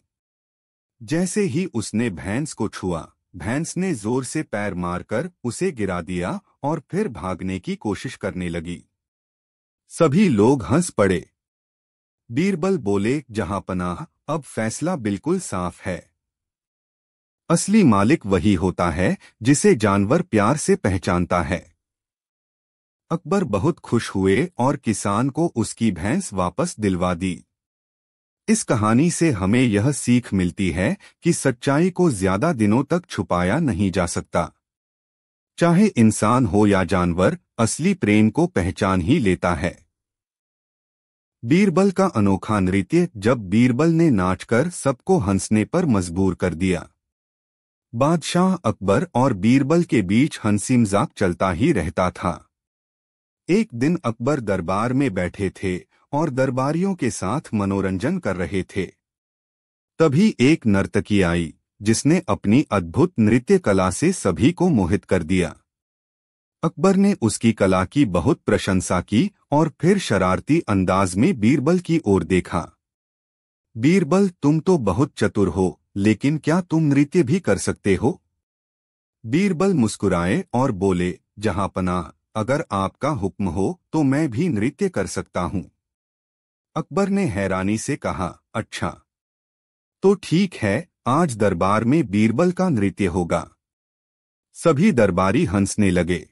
जैसे ही उसने भैंस को छुआ, भैंस ने जोर से पैर मारकर उसे गिरा दिया और फिर भागने की कोशिश करने लगी। सभी लोग हंस पड़े। बीरबल बोले, जहांपनाह, अब फैसला बिल्कुल साफ है। असली मालिक वही होता है जिसे जानवर प्यार से पहचानता है। अकबर बहुत खुश हुए और किसान को उसकी भैंस वापस दिलवा दी। इस कहानी से हमें यह सीख मिलती है कि सच्चाई को ज्यादा दिनों तक छुपाया नहीं जा सकता। चाहे इंसान हो या जानवर, असली प्रेम को पहचान ही लेता है। बीरबल का अनोखा नृत्य। जब बीरबल ने नाचकर सबको हंसने पर मजबूर कर दिया। बादशाह अकबर और बीरबल के बीच हंसी मजाक चलता ही रहता था। एक दिन अकबर दरबार में बैठे थे और दरबारियों के साथ मनोरंजन कर रहे थे। तभी एक नर्तकी आई, जिसने अपनी अद्भुत नृत्य कला से सभी को मोहित कर दिया। अकबर ने उसकी कला की बहुत प्रशंसा की और फिर शरारती अंदाज में बीरबल की ओर देखा। बीरबल, तुम तो बहुत चतुर हो, लेकिन क्या तुम नृत्य भी कर सकते हो? बीरबल मुस्कुराए और बोले, जहांपनाह, अगर आपका हुक्म हो तो मैं भी नृत्य कर सकता हूँ। अकबर ने हैरानी से कहा, अच्छा, तो ठीक है, आज दरबार में बीरबल का नृत्य होगा। सभी दरबारी हंसने लगे।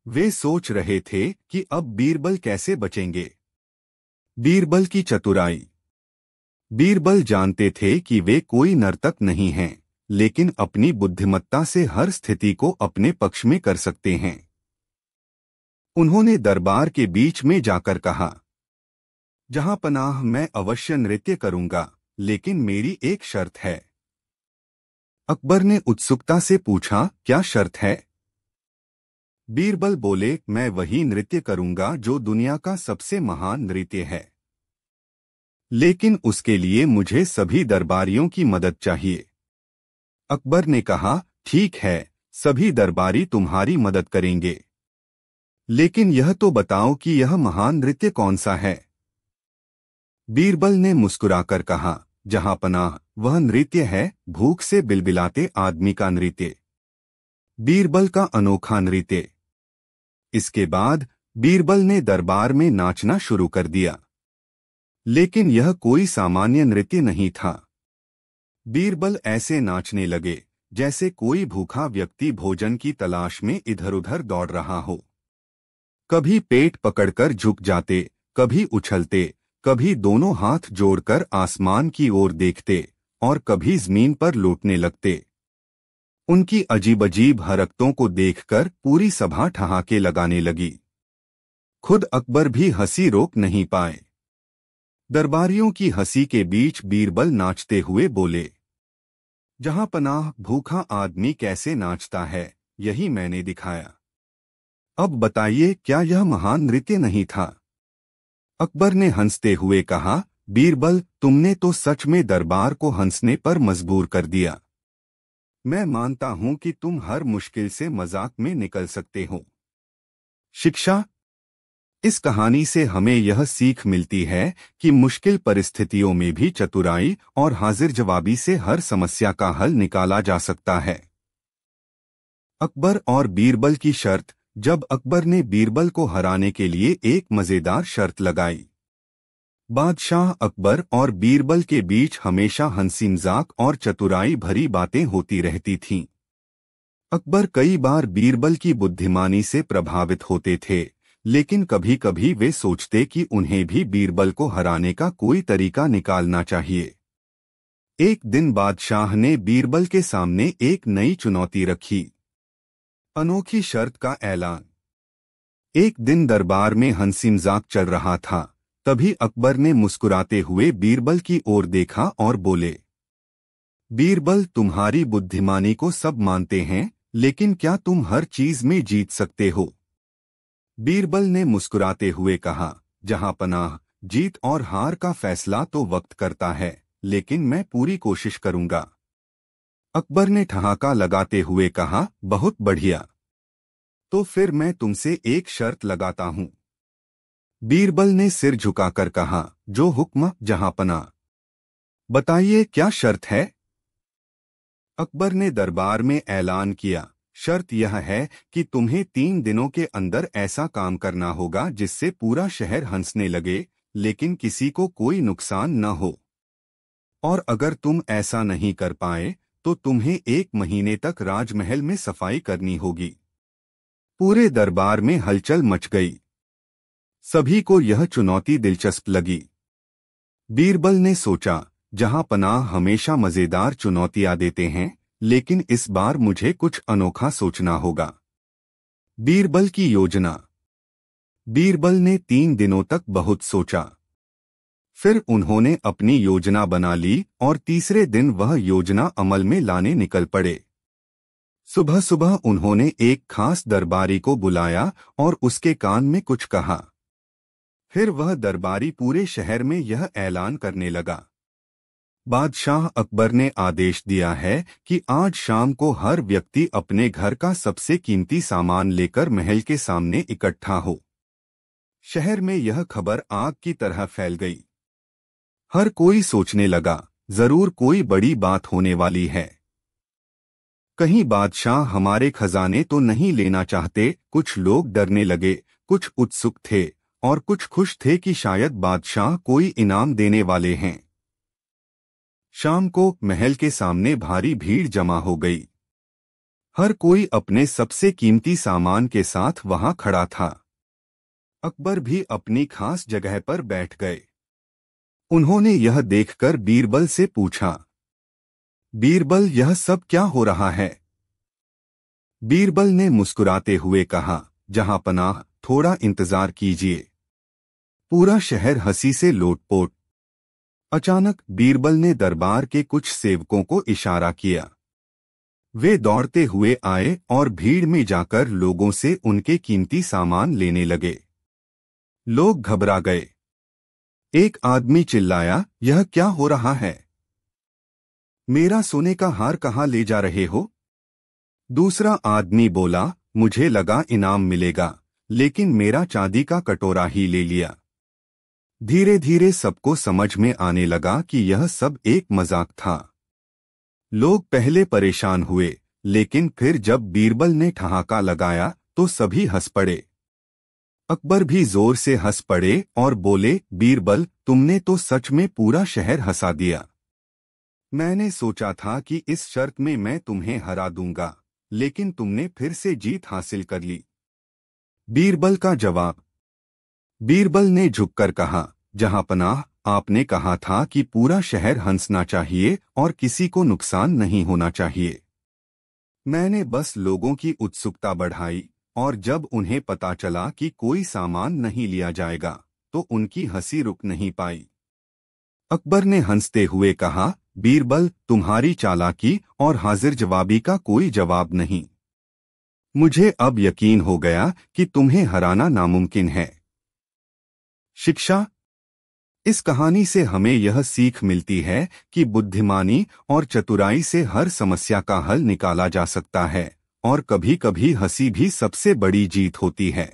वे सोच रहे थे कि अब बीरबल कैसे बचेंगे। बीरबल की चतुराई। बीरबल जानते थे कि वे कोई नर्तक नहीं हैं, लेकिन अपनी बुद्धिमत्ता से हर स्थिति को अपने पक्ष में कर सकते हैं। उन्होंने दरबार के बीच में जाकर कहा, जहांपनाह, मैं अवश्य नृत्य करूंगा, लेकिन मेरी एक शर्त है। अकबर ने उत्सुकता से पूछा, क्या शर्त है? बीरबल बोले, मैं वही नृत्य करूंगा जो दुनिया का सबसे महान नृत्य है। लेकिन उसके लिए मुझे सभी दरबारियों की मदद चाहिए। अकबर ने कहा, ठीक है, सभी दरबारी तुम्हारी मदद करेंगे, लेकिन यह तो बताओ कि यह महान नृत्य कौन सा है। बीरबल ने मुस्कुराकर कहा, जहां पनाह, वह नृत्य है भूख से बिलबिलाते आदमी का नृत्य, बीरबल का अनोखा नृत्य। इसके बाद बीरबल ने दरबार में नाचना शुरू कर दिया, लेकिन यह कोई सामान्य नृत्य नहीं था। बीरबल ऐसे नाचने लगे जैसे कोई भूखा व्यक्ति भोजन की तलाश में इधर उधर दौड़ रहा हो। कभी पेट पकड़कर झुक जाते, कभी उछलते, कभी दोनों हाथ जोड़कर आसमान की ओर देखते और कभी जमीन पर लौटने लगते। उनकी अजीब अजीब हरकतों को देखकर पूरी सभा ठहाके लगाने लगी। खुद अकबर भी हंसी रोक नहीं पाए। दरबारियों की हंसी के बीच बीरबल नाचते हुए बोले, जहां पनाह, भूखा आदमी कैसे नाचता है, यही मैंने दिखाया। अब बताइए, क्या यह महान नृत्य नहीं था? अकबर ने हंसते हुए कहा, बीरबल, तुमने तो सच में दरबार को हंसने पर मजबूर कर दिया। मैं मानता हूं कि तुम हर मुश्किल से मजाक में निकल सकते हो। शिक्षा। इस कहानी से हमें यह सीख मिलती है कि मुश्किल परिस्थितियों में भी चतुराई और हाजिर जवाबी से हर समस्या का हल निकाला जा सकता है। अकबर और बीरबल की शर्त। जब अकबर ने बीरबल को हराने के लिए एक मजेदार शर्त लगाई। बादशाह अकबर और बीरबल के बीच हमेशा हंसी मजाक और चतुराई भरी बातें होती रहती थीं। अकबर कई बार बीरबल की बुद्धिमानी से प्रभावित होते थे, लेकिन कभी कभी वे सोचते कि उन्हें भी बीरबल को हराने का कोई तरीका निकालना चाहिए। एक दिन बादशाह ने बीरबल के सामने एक नई चुनौती रखी। अनोखी शर्त का ऐलान। एक दिन दरबार में हंसी मजाक चल रहा था, तभी अकबर ने मुस्कुराते हुए बीरबल की ओर देखा और बोले, बीरबल, तुम्हारी बुद्धिमानी को सब मानते हैं, लेकिन क्या तुम हर चीज में जीत सकते हो? बीरबल ने मुस्कुराते हुए कहा, जहां पनाह, जीत और हार का फैसला तो वक्त करता है, लेकिन मैं पूरी कोशिश करूंगा। अकबर ने ठहाका लगाते हुए कहा, बहुत बढ़िया। तो फिर मैं तुमसे एक शर्त लगाता हूं। बीरबल ने सिर झुकाकर कहा, जो हुक्म जहांपना। बताइए, क्या शर्त है? अकबर ने दरबार में ऐलान किया, शर्त यह है कि तुम्हें 3 दिनों के अंदर ऐसा काम करना होगा जिससे पूरा शहर हंसने लगे, लेकिन किसी को कोई नुकसान न हो। और अगर तुम ऐसा नहीं कर पाए तो तुम्हें 1 महीने तक राजमहल में सफाई करनी होगी। पूरे दरबार में हलचल मच गई। सभी को यह चुनौती दिलचस्प लगी। बीरबल ने सोचा, जहां पनाह हमेशा मजेदार चुनौतियां देते हैं, लेकिन इस बार मुझे कुछ अनोखा सोचना होगा। बीरबल की योजना। बीरबल ने 3 दिनों तक बहुत सोचा। फिर उन्होंने अपनी योजना बना ली और तीसरे दिन वह योजना अमल में लाने निकल पड़े। सुबह सुबह उन्होंने एक खास दरबारी को बुलाया और उसके कान में कुछ कहा। फिर वह दरबारी पूरे शहर में यह ऐलान करने लगा, बादशाह अकबर ने आदेश दिया है कि आज शाम को हर व्यक्ति अपने घर का सबसे कीमती सामान लेकर महल के सामने इकट्ठा हो। शहर में यह खबर आग की तरह फैल गई। हर कोई सोचने लगा, जरूर कोई बड़ी बात होने वाली है। कहीं बादशाह हमारे खजाने तो नहीं लेना चाहते? कुछ लोग डरने लगे, कुछ उत्सुक थे और कुछ खुश थे कि शायद बादशाह कोई इनाम देने वाले हैं। शाम को महल के सामने भारी भीड़ जमा हो गई। हर कोई अपने सबसे कीमती सामान के साथ वहां खड़ा था। अकबर भी अपनी खास जगह पर बैठ गए। उन्होंने यह देखकर बीरबल से पूछा, बीरबल, यह सब क्या हो रहा है? बीरबल ने मुस्कुराते हुए कहा, जहां पनाह, थोड़ा इंतजार कीजिए। पूरा शहर हंसी से लोटपोट। अचानक बीरबल ने दरबार के कुछ सेवकों को इशारा किया। वे दौड़ते हुए आए और भीड़ में जाकर लोगों से उनके कीमती सामान लेने लगे। लोग घबरा गए। एक आदमी चिल्लाया, यह क्या हो रहा है? मेरा सोने का हार कहाँ ले जा रहे हो? दूसरा आदमी बोला, मुझे लगा इनाम मिलेगा, लेकिन मेरा चांदी का कटोरा ही ले लिया। धीरे धीरे सबको समझ में आने लगा कि यह सब एक मजाक था। लोग पहले परेशान हुए, लेकिन फिर जब बीरबल ने ठहाका लगाया तो सभी हंस पड़े। अकबर भी जोर से हंस पड़े और बोले, बीरबल, तुमने तो सच में पूरा शहर हंसा दिया। मैंने सोचा था कि इस शर्त में मैं तुम्हें हरा दूंगा, लेकिन तुमने फिर से जीत हासिल कर ली। बीरबल का जवाब। बीरबल ने झुककर कहा, जहांपनाह, आपने कहा था कि पूरा शहर हंसना चाहिए और किसी को नुकसान नहीं होना चाहिए। मैंने बस लोगों की उत्सुकता बढ़ाई, और जब उन्हें पता चला कि कोई सामान नहीं लिया जाएगा तो उनकी हंसी रुक नहीं पाई। अकबर ने हंसते हुए कहा, बीरबल, तुम्हारी चालाकी और हाजिर जवाबी का कोई जवाब नहीं। मुझे अब यकीन हो गया कि तुम्हें हराना नामुमकिन है। शिक्षा। इस कहानी से हमें यह सीख मिलती है कि बुद्धिमानी और चतुराई से हर समस्या का हल निकाला जा सकता है, और कभी-कभी हंसी भी सबसे बड़ी जीत होती है।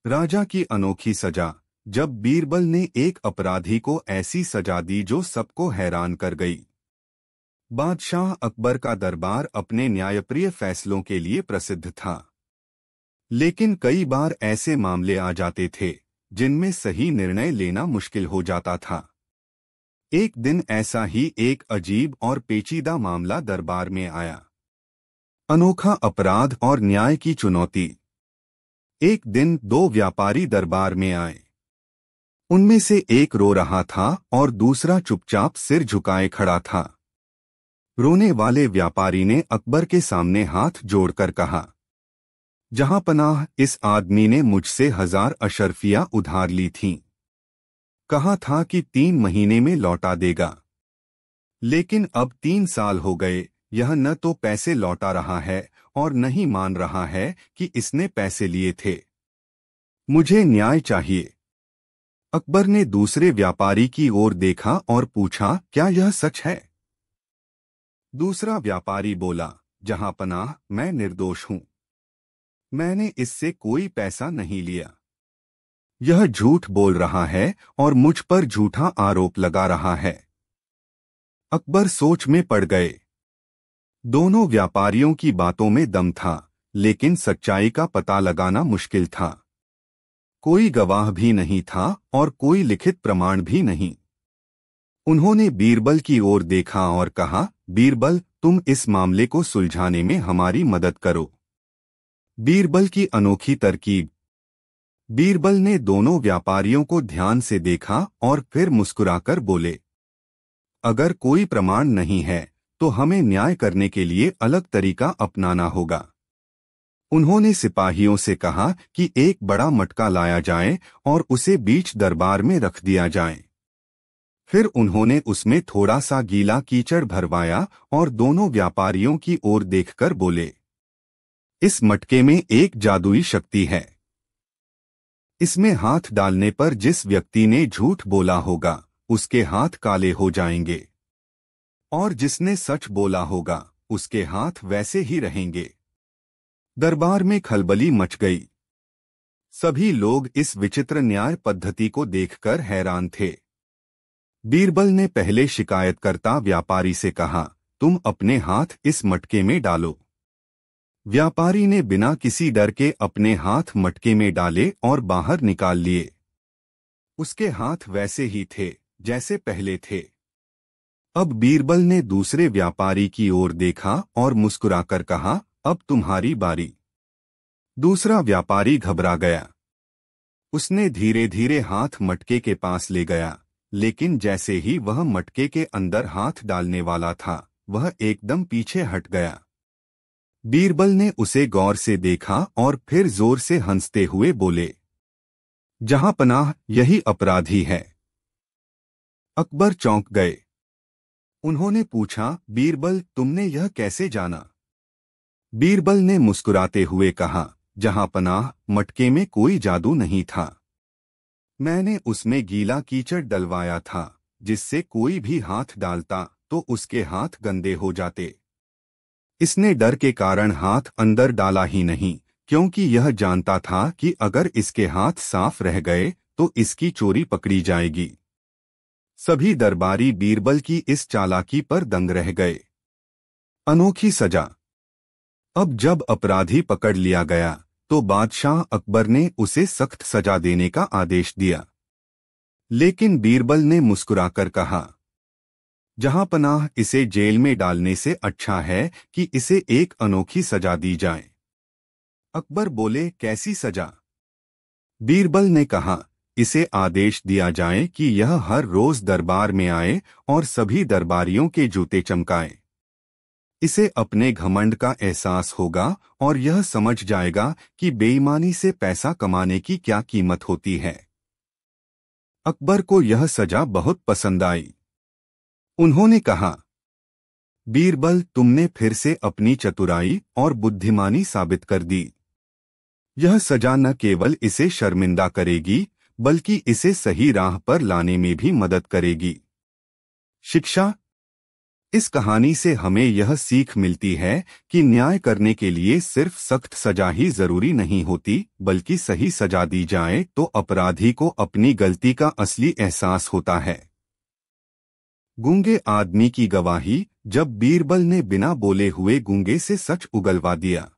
राजा की अनोखी सजा। जब बीरबल ने एक अपराधी को ऐसी सजा दी जो सबको हैरान कर गई। बादशाह अकबर का दरबार अपने न्यायप्रिय फैसलों के लिए प्रसिद्ध था, लेकिन कई बार ऐसे मामले आ जाते थे जिनमें सही निर्णय लेना मुश्किल हो जाता था। एक दिन ऐसा ही एक अजीब और पेचीदा मामला दरबार में आया। अनोखा अपराध और न्याय की चुनौती। एक दिन दो व्यापारी दरबार में आए। उनमें से एक रो रहा था और दूसरा चुपचाप सिर झुकाए खड़ा था। रोने वाले व्यापारी ने अकबर के सामने हाथ जोड़कर कहा, जहांपनाह, इस आदमी ने मुझसे 1000 अशर्फियां उधार ली थीं। कहा था कि 3 महीने में लौटा देगा, लेकिन अब 3 साल हो गए, यह न तो पैसे लौटा रहा है और न ही मान रहा है कि इसने पैसे लिए थे। मुझे न्याय चाहिए। अकबर ने दूसरे व्यापारी की ओर देखा और पूछा, क्या यह सच है? दूसरा व्यापारी बोला, जहांपनाह, मैं निर्दोष हूं। मैंने इससे कोई पैसा नहीं लिया। यह झूठ बोल रहा है और मुझ पर झूठा आरोप लगा रहा है। अकबर सोच में पड़ गए। दोनों व्यापारियों की बातों में दम था, लेकिन सच्चाई का पता लगाना मुश्किल था। कोई गवाह भी नहीं था और कोई लिखित प्रमाण भी नहीं। उन्होंने बीरबल की ओर देखा और कहा, बीरबल, तुम इस मामले को सुलझाने में हमारी मदद करो। बीरबल की अनोखी तरकीब। बीरबल ने दोनों व्यापारियों को ध्यान से देखा और फिर मुस्कुराकर बोले, अगर कोई प्रमाण नहीं है तो हमें न्याय करने के लिए अलग तरीका अपनाना होगा। उन्होंने सिपाहियों से कहा कि एक बड़ा मटका लाया जाए और उसे बीच दरबार में रख दिया जाए। फिर उन्होंने उसमें थोड़ा सा गीला कीचड़ भरवाया और दोनों व्यापारियों की ओर देखकर बोले, इस मटके में एक जादुई शक्ति है। इसमें हाथ डालने पर जिस व्यक्ति ने झूठ बोला होगा उसके हाथ काले हो जाएंगे, और जिसने सच बोला होगा उसके हाथ वैसे ही रहेंगे। दरबार में खलबली मच गई। सभी लोग इस विचित्र न्याय पद्धति को देखकर हैरान थे। बीरबल ने पहले शिकायतकर्ता व्यापारी से कहा, तुम अपने हाथ इस मटके में डालो। व्यापारी ने बिना किसी डर के अपने हाथ मटके में डाले और बाहर निकाल लिए। उसके हाथ वैसे ही थे जैसे पहले थे। अब बीरबल ने दूसरे व्यापारी की ओर देखा और मुस्कुराकर कहा, अब तुम्हारी बारी। दूसरा व्यापारी घबरा गया। उसने धीरे धीरे हाथ मटके के पास ले गया, लेकिन जैसे ही वह मटके के अंदर हाथ डालने वाला था वह एकदम पीछे हट गया। बीरबल ने उसे गौर से देखा और फिर जोर से हंसते हुए बोले, जहांपनाह, यही अपराधी है। अकबर चौंक गए। उन्होंने पूछा, बीरबल, तुमने यह कैसे जाना? बीरबल ने मुस्कुराते हुए कहा, जहांपनाह, मटके में कोई जादू नहीं था। मैंने उसमें गीला कीचड़ डलवाया था, जिससे कोई भी हाथ डालता तो उसके हाथ गंदे हो जाते। इसने डर के कारण हाथ अंदर डाला ही नहीं, क्योंकि यह जानता था कि अगर इसके हाथ साफ रह गए तो इसकी चोरी पकड़ी जाएगी। सभी दरबारी बीरबल की इस चालाकी पर दंग रह गए। अनोखी सजा। अब जब अपराधी पकड़ लिया गया तो बादशाह अकबर ने उसे सख्त सजा देने का आदेश दिया। लेकिन बीरबल ने मुस्कुराकर कहा, जहांपनाह, इसे जेल में डालने से अच्छा है कि इसे एक अनोखी सजा दी जाए। अकबर बोले, कैसी सजा? बीरबल ने कहा, इसे आदेश दिया जाए कि यह हर रोज दरबार में आए और सभी दरबारियों के जूते चमकाए। इसे अपने घमंड का एहसास होगा और यह समझ जाएगा कि बेईमानी से पैसा कमाने की क्या कीमत होती है। अकबर को यह सजा बहुत पसंद आई। उन्होंने कहा, बीरबल, तुमने फिर से अपनी चतुराई और बुद्धिमानी साबित कर दी। यह सजा न केवल इसे शर्मिंदा करेगी बल्कि इसे सही राह पर लाने में भी मदद करेगी। शिक्षा। इस कहानी से हमें यह सीख मिलती है कि न्याय करने के लिए सिर्फ सख्त सजा ही जरूरी नहीं होती, बल्कि सही सजा दी जाए तो अपराधी को अपनी गलती का असली एहसास होता है। गूंगे आदमी की गवाही। जब बीरबल ने बिना बोले हुए गूंगे से सच उगलवा दिया।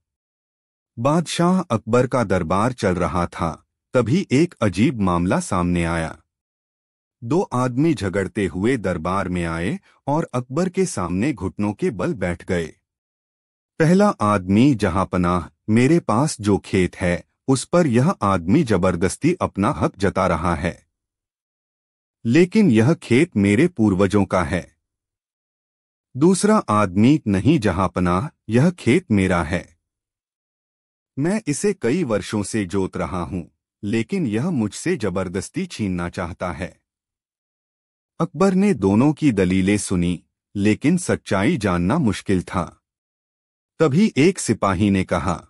बादशाह अकबर का दरबार चल रहा था, तभी एक अजीब मामला सामने आया। दो आदमी झगड़ते हुए दरबार में आए और अकबर के सामने घुटनों के बल बैठ गए। पहला आदमी, जहांपनाह, मेरे पास जो खेत है उस पर यह आदमी जबरदस्ती अपना हक जता रहा है, लेकिन यह खेत मेरे पूर्वजों का है। दूसरा आदमी, नहीं जहांपनाह, यह खेत मेरा है। मैं इसे कई वर्षों से जोत रहा हूं, लेकिन यह मुझसे जबरदस्ती छीनना चाहता है। अकबर ने दोनों की दलीलें सुनी, लेकिन सच्चाई जानना मुश्किल था। तभी एक सिपाही ने कहा,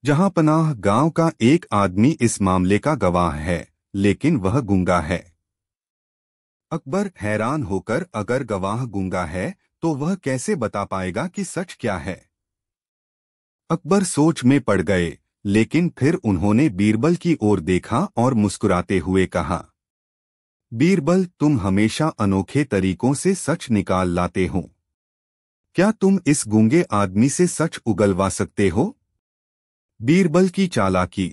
जहांपनाह, गांव का एक आदमी इस मामले का गवाह है, लेकिन वह गूंगा है। अकबर हैरान होकर, अगर गवाह गूंगा है तो वह कैसे बता पाएगा कि सच क्या है? अकबर सोच में पड़ गए, लेकिन फिर उन्होंने बीरबल की ओर देखा और मुस्कुराते हुए कहा, बीरबल, तुम हमेशा अनोखे तरीकों से सच निकाल लाते हो। क्या तुम इस गूंगे आदमी से सच उगलवा सकते हो? बीरबल की चालाकी।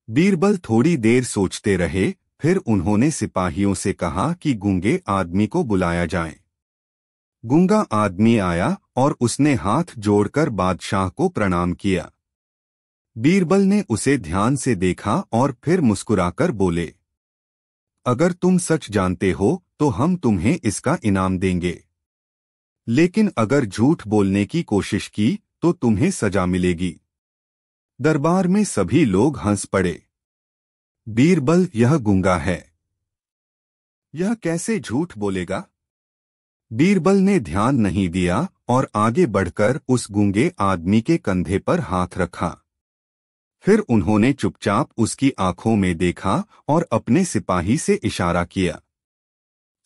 बीरबल थोड़ी देर सोचते रहे, फिर उन्होंने सिपाहियों से कहा कि गूंगे आदमी को बुलाया जाए। गूंगा आदमी आया और उसने हाथ जोड़कर बादशाह को प्रणाम किया। बीरबल ने उसे ध्यान से देखा और फिर मुस्कुराकर बोले, अगर तुम सच जानते हो तो हम तुम्हें इसका इनाम देंगे, लेकिन अगर झूठ बोलने की कोशिश की तो तुम्हें सजा मिलेगी। दरबार में सभी लोग हंस पड़े। बीरबल, यह गूंगा है, यह कैसे झूठ बोलेगा? बीरबल ने ध्यान नहीं दिया और आगे बढ़कर उस गूंगे आदमी के कंधे पर हाथ रखा। फिर उन्होंने चुपचाप उसकी आंखों में देखा और अपने सिपाही से इशारा किया।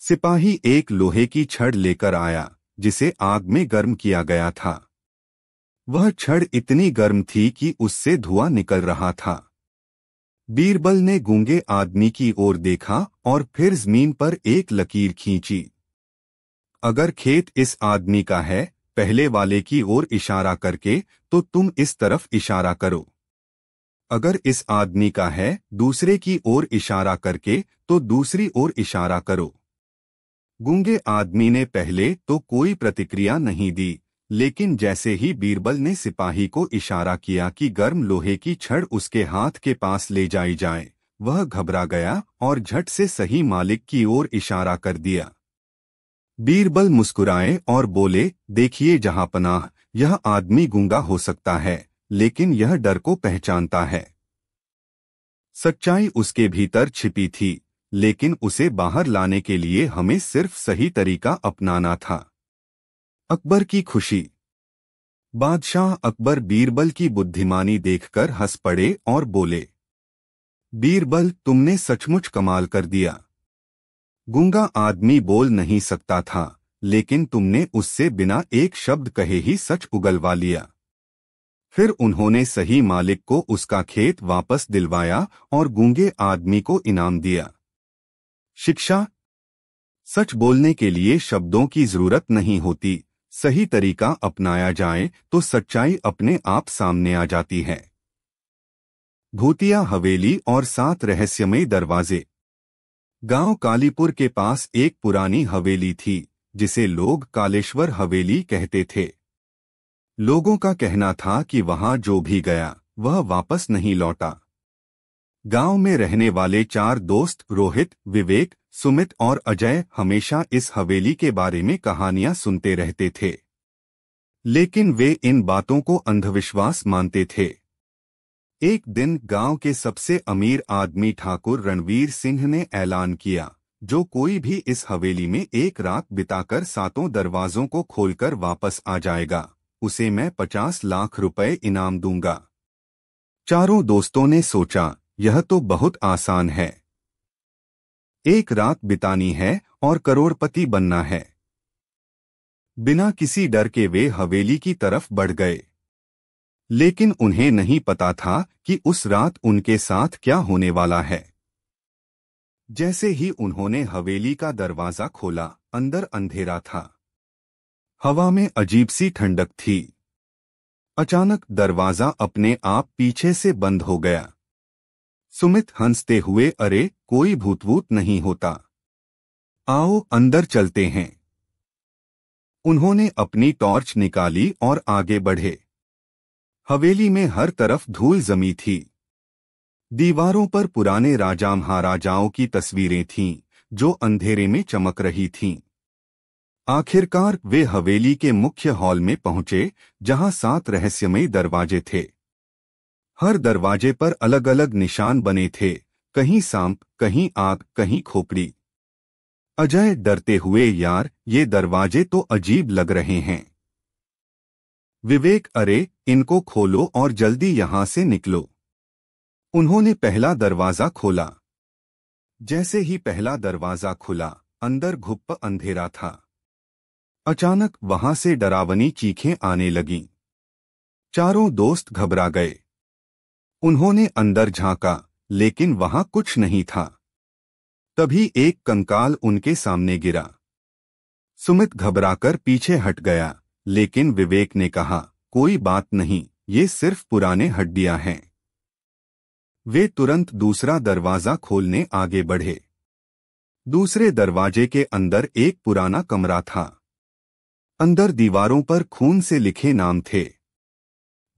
सिपाही एक लोहे की छड़ लेकर आया, जिसे आग में गर्म किया गया था। वह छड़ इतनी गर्म थी कि उससे धुआं निकल रहा था। बीरबल ने गूंगे आदमी की ओर देखा और फिर जमीन पर एक लकीर खींची। अगर खेत इस आदमी का है, पहले वाले की ओर इशारा करके, तो तुम इस तरफ इशारा करो। अगर इस आदमी का है, दूसरे की ओर इशारा करके, तो दूसरी ओर इशारा करो। गूंगे आदमी ने पहले तो कोई प्रतिक्रिया नहीं दी, लेकिन जैसे ही बीरबल ने सिपाही को इशारा किया कि गर्म लोहे की छड़ उसके हाथ के पास ले जाई जाए, वह घबरा गया और झट से सही मालिक की ओर इशारा कर दिया। बीरबल मुस्कुराए और बोले, देखिए जहांपनाह, यह आदमी गूंगा हो सकता है, लेकिन यह डर को पहचानता है। सच्चाई उसके भीतर छिपी थी, लेकिन उसे बाहर लाने के लिए हमें सिर्फ सही तरीका अपनाना था। अकबर की खुशी। बादशाह अकबर बीरबल की बुद्धिमानी देखकर हंस पड़े और बोले, बीरबल, तुमने सचमुच कमाल कर दिया। गूंगा आदमी बोल नहीं सकता था, लेकिन तुमने उससे बिना एक शब्द कहे ही सच उगलवा लिया। फिर उन्होंने सही मालिक को उसका खेत वापस दिलवाया और गूंगे आदमी को इनाम दिया। शिक्षा। सच बोलने के लिए शब्दों की जरूरत नहीं होती, सही तरीका अपनाया जाए तो सच्चाई अपने आप सामने आ जाती है। भूतिया हवेली और 7 रहस्यमयी दरवाजे। गांव कालीपुर के पास एक पुरानी हवेली थी, जिसे लोग कालेश्वर हवेली कहते थे। लोगों का कहना था कि वहां जो भी गया वह वापस नहीं लौटा। गांव में रहने वाले 4 दोस्त रोहित, विवेक, सुमित और अजय हमेशा इस हवेली के बारे में कहानियां सुनते रहते थे, लेकिन वे इन बातों को अंधविश्वास मानते थे। एक दिन गांव के सबसे अमीर आदमी ठाकुर रणवीर सिंह ने ऐलान किया, जो कोई भी इस हवेली में एक रात बिताकर 7 दरवाजों को खोलकर वापस आ जाएगा, उसे मैं 50 लाख रुपए इनाम दूंगा। चारों दोस्तों ने सोचा, यह तो बहुत आसान है। एक रात बितानी है और करोड़पति बनना है। बिना किसी डर के वे हवेली की तरफ बढ़ गए, लेकिन उन्हें नहीं पता था कि उस रात उनके साथ क्या होने वाला है। जैसे ही उन्होंने हवेली का दरवाजा खोला, अंदर अंधेरा था। हवा में अजीब सी ठंडक थी। अचानक दरवाजा अपने आप पीछे से बंद हो गया। सुमित हंसते हुए, अरे कोई भूत नहीं होता, आओ अंदर चलते हैं। उन्होंने अपनी टॉर्च निकाली और आगे बढ़े। हवेली में हर तरफ धूल जमी थी। दीवारों पर पुराने राजा महाराजाओं की तस्वीरें थीं, जो अंधेरे में चमक रही थीं। आखिरकार वे हवेली के मुख्य हॉल में पहुंचे, जहां 7 रहस्यमयी दरवाजे थे। हर दरवाजे पर अलग अलग निशान बने थे, कहीं सांप, कहीं आग, कहीं खोपड़ी। अजय डरते हुए, यार ये दरवाजे तो अजीब लग रहे हैं। विवेक, अरे इनको खोलो और जल्दी यहां से निकलो। उन्होंने पहला दरवाजा खोला। जैसे ही पहला दरवाजा खुला, अंदर घुप्प अंधेरा था। अचानक वहां से डरावनी चीखें आने लगीं। चारों दोस्त घबरा गए। उन्होंने अंदर झांका, लेकिन वहां कुछ नहीं था। तभी एक कंकाल उनके सामने गिरा। सुमित घबराकर पीछे हट गया, लेकिन विवेक ने कहा, कोई बात नहीं, ये सिर्फ पुराने हड्डियां हैं। वे तुरंत दूसरा दरवाजा खोलने आगे बढ़े। दूसरे दरवाजे के अंदर एक पुराना कमरा था। अंदर दीवारों पर खून से लिखे नाम थे।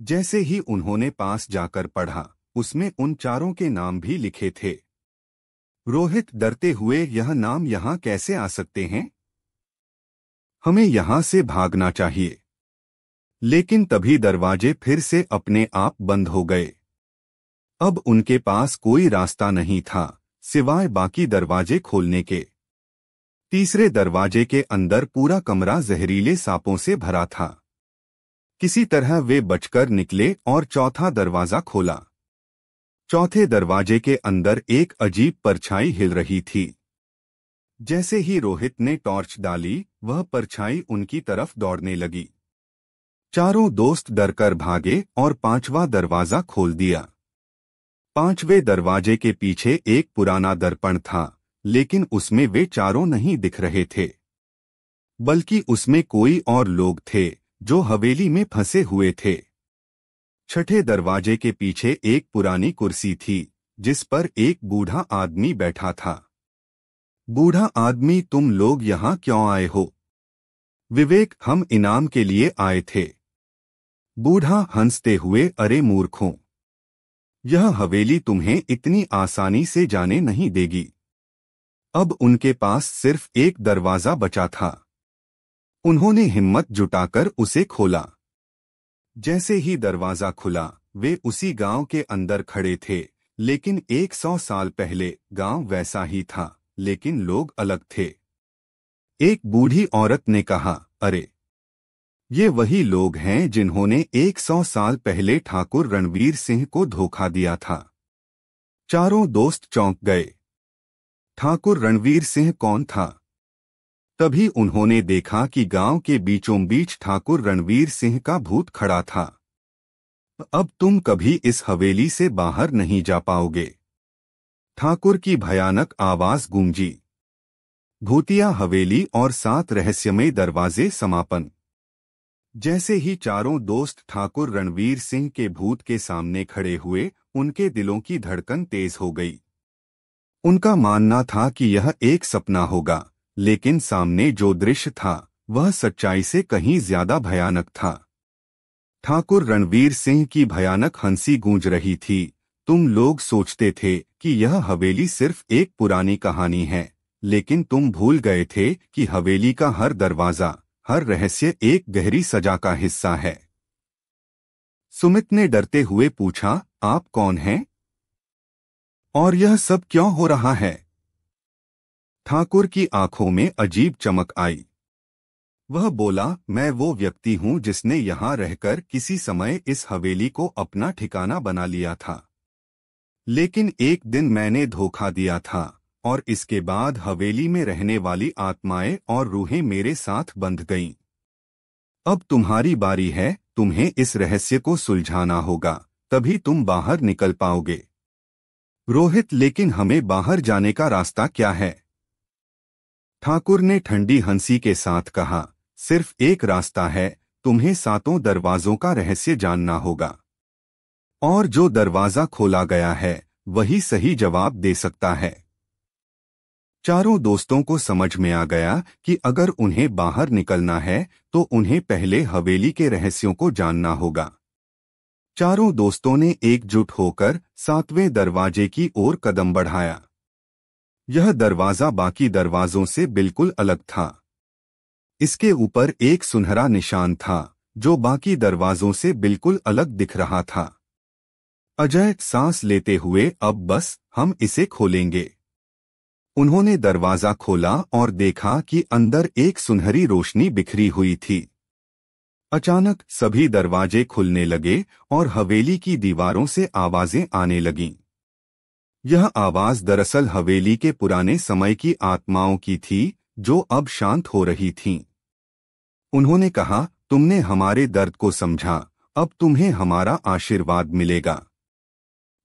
जैसे ही उन्होंने पास जाकर पढ़ा, उसमें उन चारों के नाम भी लिखे थे। रोहित डरते हुए, यह नाम यहां कैसे आ सकते हैं? हमें यहां से भागना चाहिए। लेकिन तभी दरवाजे फिर से अपने आप बंद हो गए। अब उनके पास कोई रास्ता नहीं था, सिवाय बाकी दरवाजे खोलने के। तीसरे दरवाजे के अंदर पूरा कमरा जहरीले सांपों से भरा था। किसी तरह वे बचकर निकले और चौथा दरवाजा खोला। चौथे दरवाजे के अंदर एक अजीब परछाई हिल रही थी। जैसे ही रोहित ने टॉर्च डाली, वह परछाई उनकी तरफ दौड़ने लगी। चारों दोस्त डरकर भागे और 5वां दरवाजा खोल दिया। 5वें दरवाजे के पीछे एक पुराना दर्पण था, लेकिन उसमें वे चारों नहीं दिख रहे थे, बल्कि उसमें कोई और लोग थे जो हवेली में फंसे हुए थे। छठे दरवाजे के पीछे एक पुरानी कुर्सी थी, जिस पर एक बूढ़ा आदमी बैठा था। बूढ़ा आदमी, तुम लोग यहाँ क्यों आए हो? विवेक, हम इनाम के लिए आए थे। बूढ़ा हंसते हुए, अरे मूर्खों, यह हवेली तुम्हें इतनी आसानी से जाने नहीं देगी। अब उनके पास सिर्फ एक दरवाजा बचा था। उन्होंने हिम्मत जुटाकर उसे खोला। जैसे ही दरवाजा खुला, वे उसी गांव के अंदर खड़े थे, लेकिन 100 साल पहले गांव वैसा ही था, लेकिन लोग अलग थे। एक बूढ़ी औरत ने कहा, अरे ये वही लोग हैं जिन्होंने 100 साल पहले ठाकुर रणवीर सिंह को धोखा दिया था। चारों दोस्त चौंक गए। ठाकुर रणवीर सिंह कौन था? तभी उन्होंने देखा कि गांव के बीचों बीच ठाकुर रणवीर सिंह का भूत खड़ा था। अब तुम कभी इस हवेली से बाहर नहीं जा पाओगे, ठाकुर की भयानक आवाज गूंजी। भूतिया हवेली और 7 रहस्यमय दरवाजे समापन। जैसे ही चारों दोस्त ठाकुर रणवीर सिंह के भूत के सामने खड़े हुए, उनके दिलों की धड़कन तेज हो गई। उनका मानना था कि यह एक सपना होगा, लेकिन सामने जो दृश्य था वह सच्चाई से कहीं ज्यादा भयानक था। ठाकुर रणवीर सिंह की भयानक हंसी गूंज रही थी। तुम लोग सोचते थे कि यह हवेली सिर्फ एक पुरानी कहानी है, लेकिन तुम भूल गए थे कि हवेली का हर दरवाजा, हर रहस्य एक गहरी सजा का हिस्सा है। सुमित ने डरते हुए पूछा, आप कौन हैं? और यह सब क्यों हो रहा है? ठाकुर की आंखों में अजीब चमक आई। वह बोला, मैं वो व्यक्ति हूं जिसने यहां रहकर किसी समय इस हवेली को अपना ठिकाना बना लिया था। लेकिन एक दिन मैंने धोखा दिया था, और इसके बाद हवेली में रहने वाली आत्माएं और रूहें मेरे साथ बंध गईं। अब तुम्हारी बारी है, तुम्हें इस रहस्य को सुलझाना होगा, तभी तुम बाहर निकल पाओगे। रोहित, लेकिन हमें बाहर जाने का रास्ता क्या है? ठाकुर ने ठंडी हंसी के साथ कहा, सिर्फ एक रास्ता है, तुम्हें 7 दरवाजों का रहस्य जानना होगा। और जो दरवाजा खोला गया है वही सही जवाब दे सकता है। चारों दोस्तों को समझ में आ गया कि अगर उन्हें बाहर निकलना है तो उन्हें पहले हवेली के रहस्यों को जानना होगा। चारों दोस्तों ने एकजुट होकर 7वें दरवाजे की ओर कदम बढ़ाया। यह दरवाजा बाकी दरवाजों से बिल्कुल अलग था। इसके ऊपर एक सुनहरा निशान था जो बाकी दरवाजों से बिल्कुल अलग दिख रहा था। अजय सांस लेते हुए, अब बस, हम इसे खोलेंगे। उन्होंने दरवाजा खोला और देखा कि अंदर एक सुनहरी रोशनी बिखरी हुई थी। अचानक सभी दरवाजे खुलने लगे और हवेली की दीवारों से आवाजें आने लगीं। यह आवाज दरअसल हवेली के पुराने समय की आत्माओं की थी जो अब शांत हो रही थीं। उन्होंने कहा, तुमने हमारे दर्द को समझा, अब तुम्हें हमारा आशीर्वाद मिलेगा।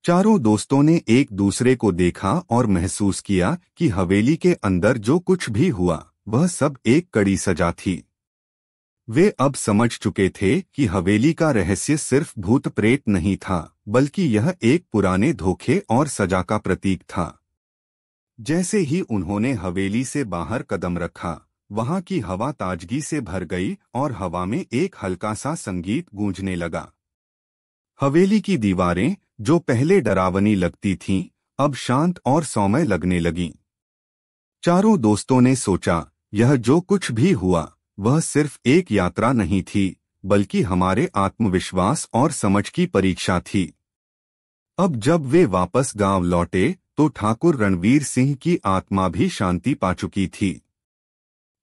चारों दोस्तों ने एक दूसरे को देखा और महसूस किया कि हवेली के अंदर जो कुछ भी हुआ वह सब एक कड़ी सजा थी। वे अब समझ चुके थे कि हवेली का रहस्य सिर्फ भूत प्रेत नहीं था, बल्कि यह एक पुराने धोखे और सजा का प्रतीक था। जैसे ही उन्होंने हवेली से बाहर कदम रखा, वहां की हवा ताजगी से भर गई और हवा में एक हल्का सा संगीत गूंजने लगा। हवेली की दीवारें, जो पहले डरावनी लगती थीं, अब शांत और सौम्य लगने लगीं। चारों दोस्तों ने सोचा, यह जो कुछ भी हुआ वह सिर्फ एक यात्रा नहीं थी, बल्कि हमारे आत्मविश्वास और समझ की परीक्षा थी। अब जब वे वापस गांव लौटे तो ठाकुर रणवीर सिंह की आत्मा भी शांति पा चुकी थी।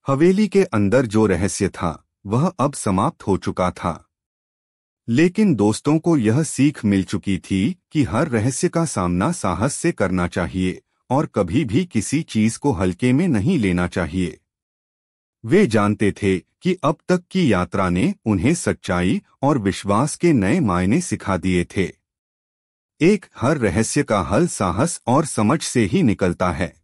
हवेली के अंदर जो रहस्य था वह अब समाप्त हो चुका था। लेकिन दोस्तों को यह सीख मिल चुकी थी कि हर रहस्य का सामना साहस से करना चाहिए और कभी भी किसी चीज को हल्के में नहीं लेना चाहिए। वे जानते थे कि अब तक की यात्रा ने उन्हें सच्चाई और विश्वास के नए मायने सिखा दिए थे। हर रहस्य का हल साहस और समझ से ही निकलता है।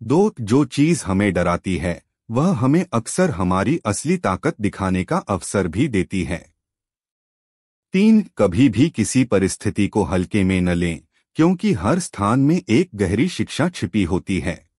जो चीज हमें डराती है वह हमें अक्सर हमारी असली ताकत दिखाने का अवसर भी देती है। 3 कभी भी किसी परिस्थिति को हल्के में न लें, क्योंकि हर स्थान में एक गहरी शिक्षा छिपी होती है।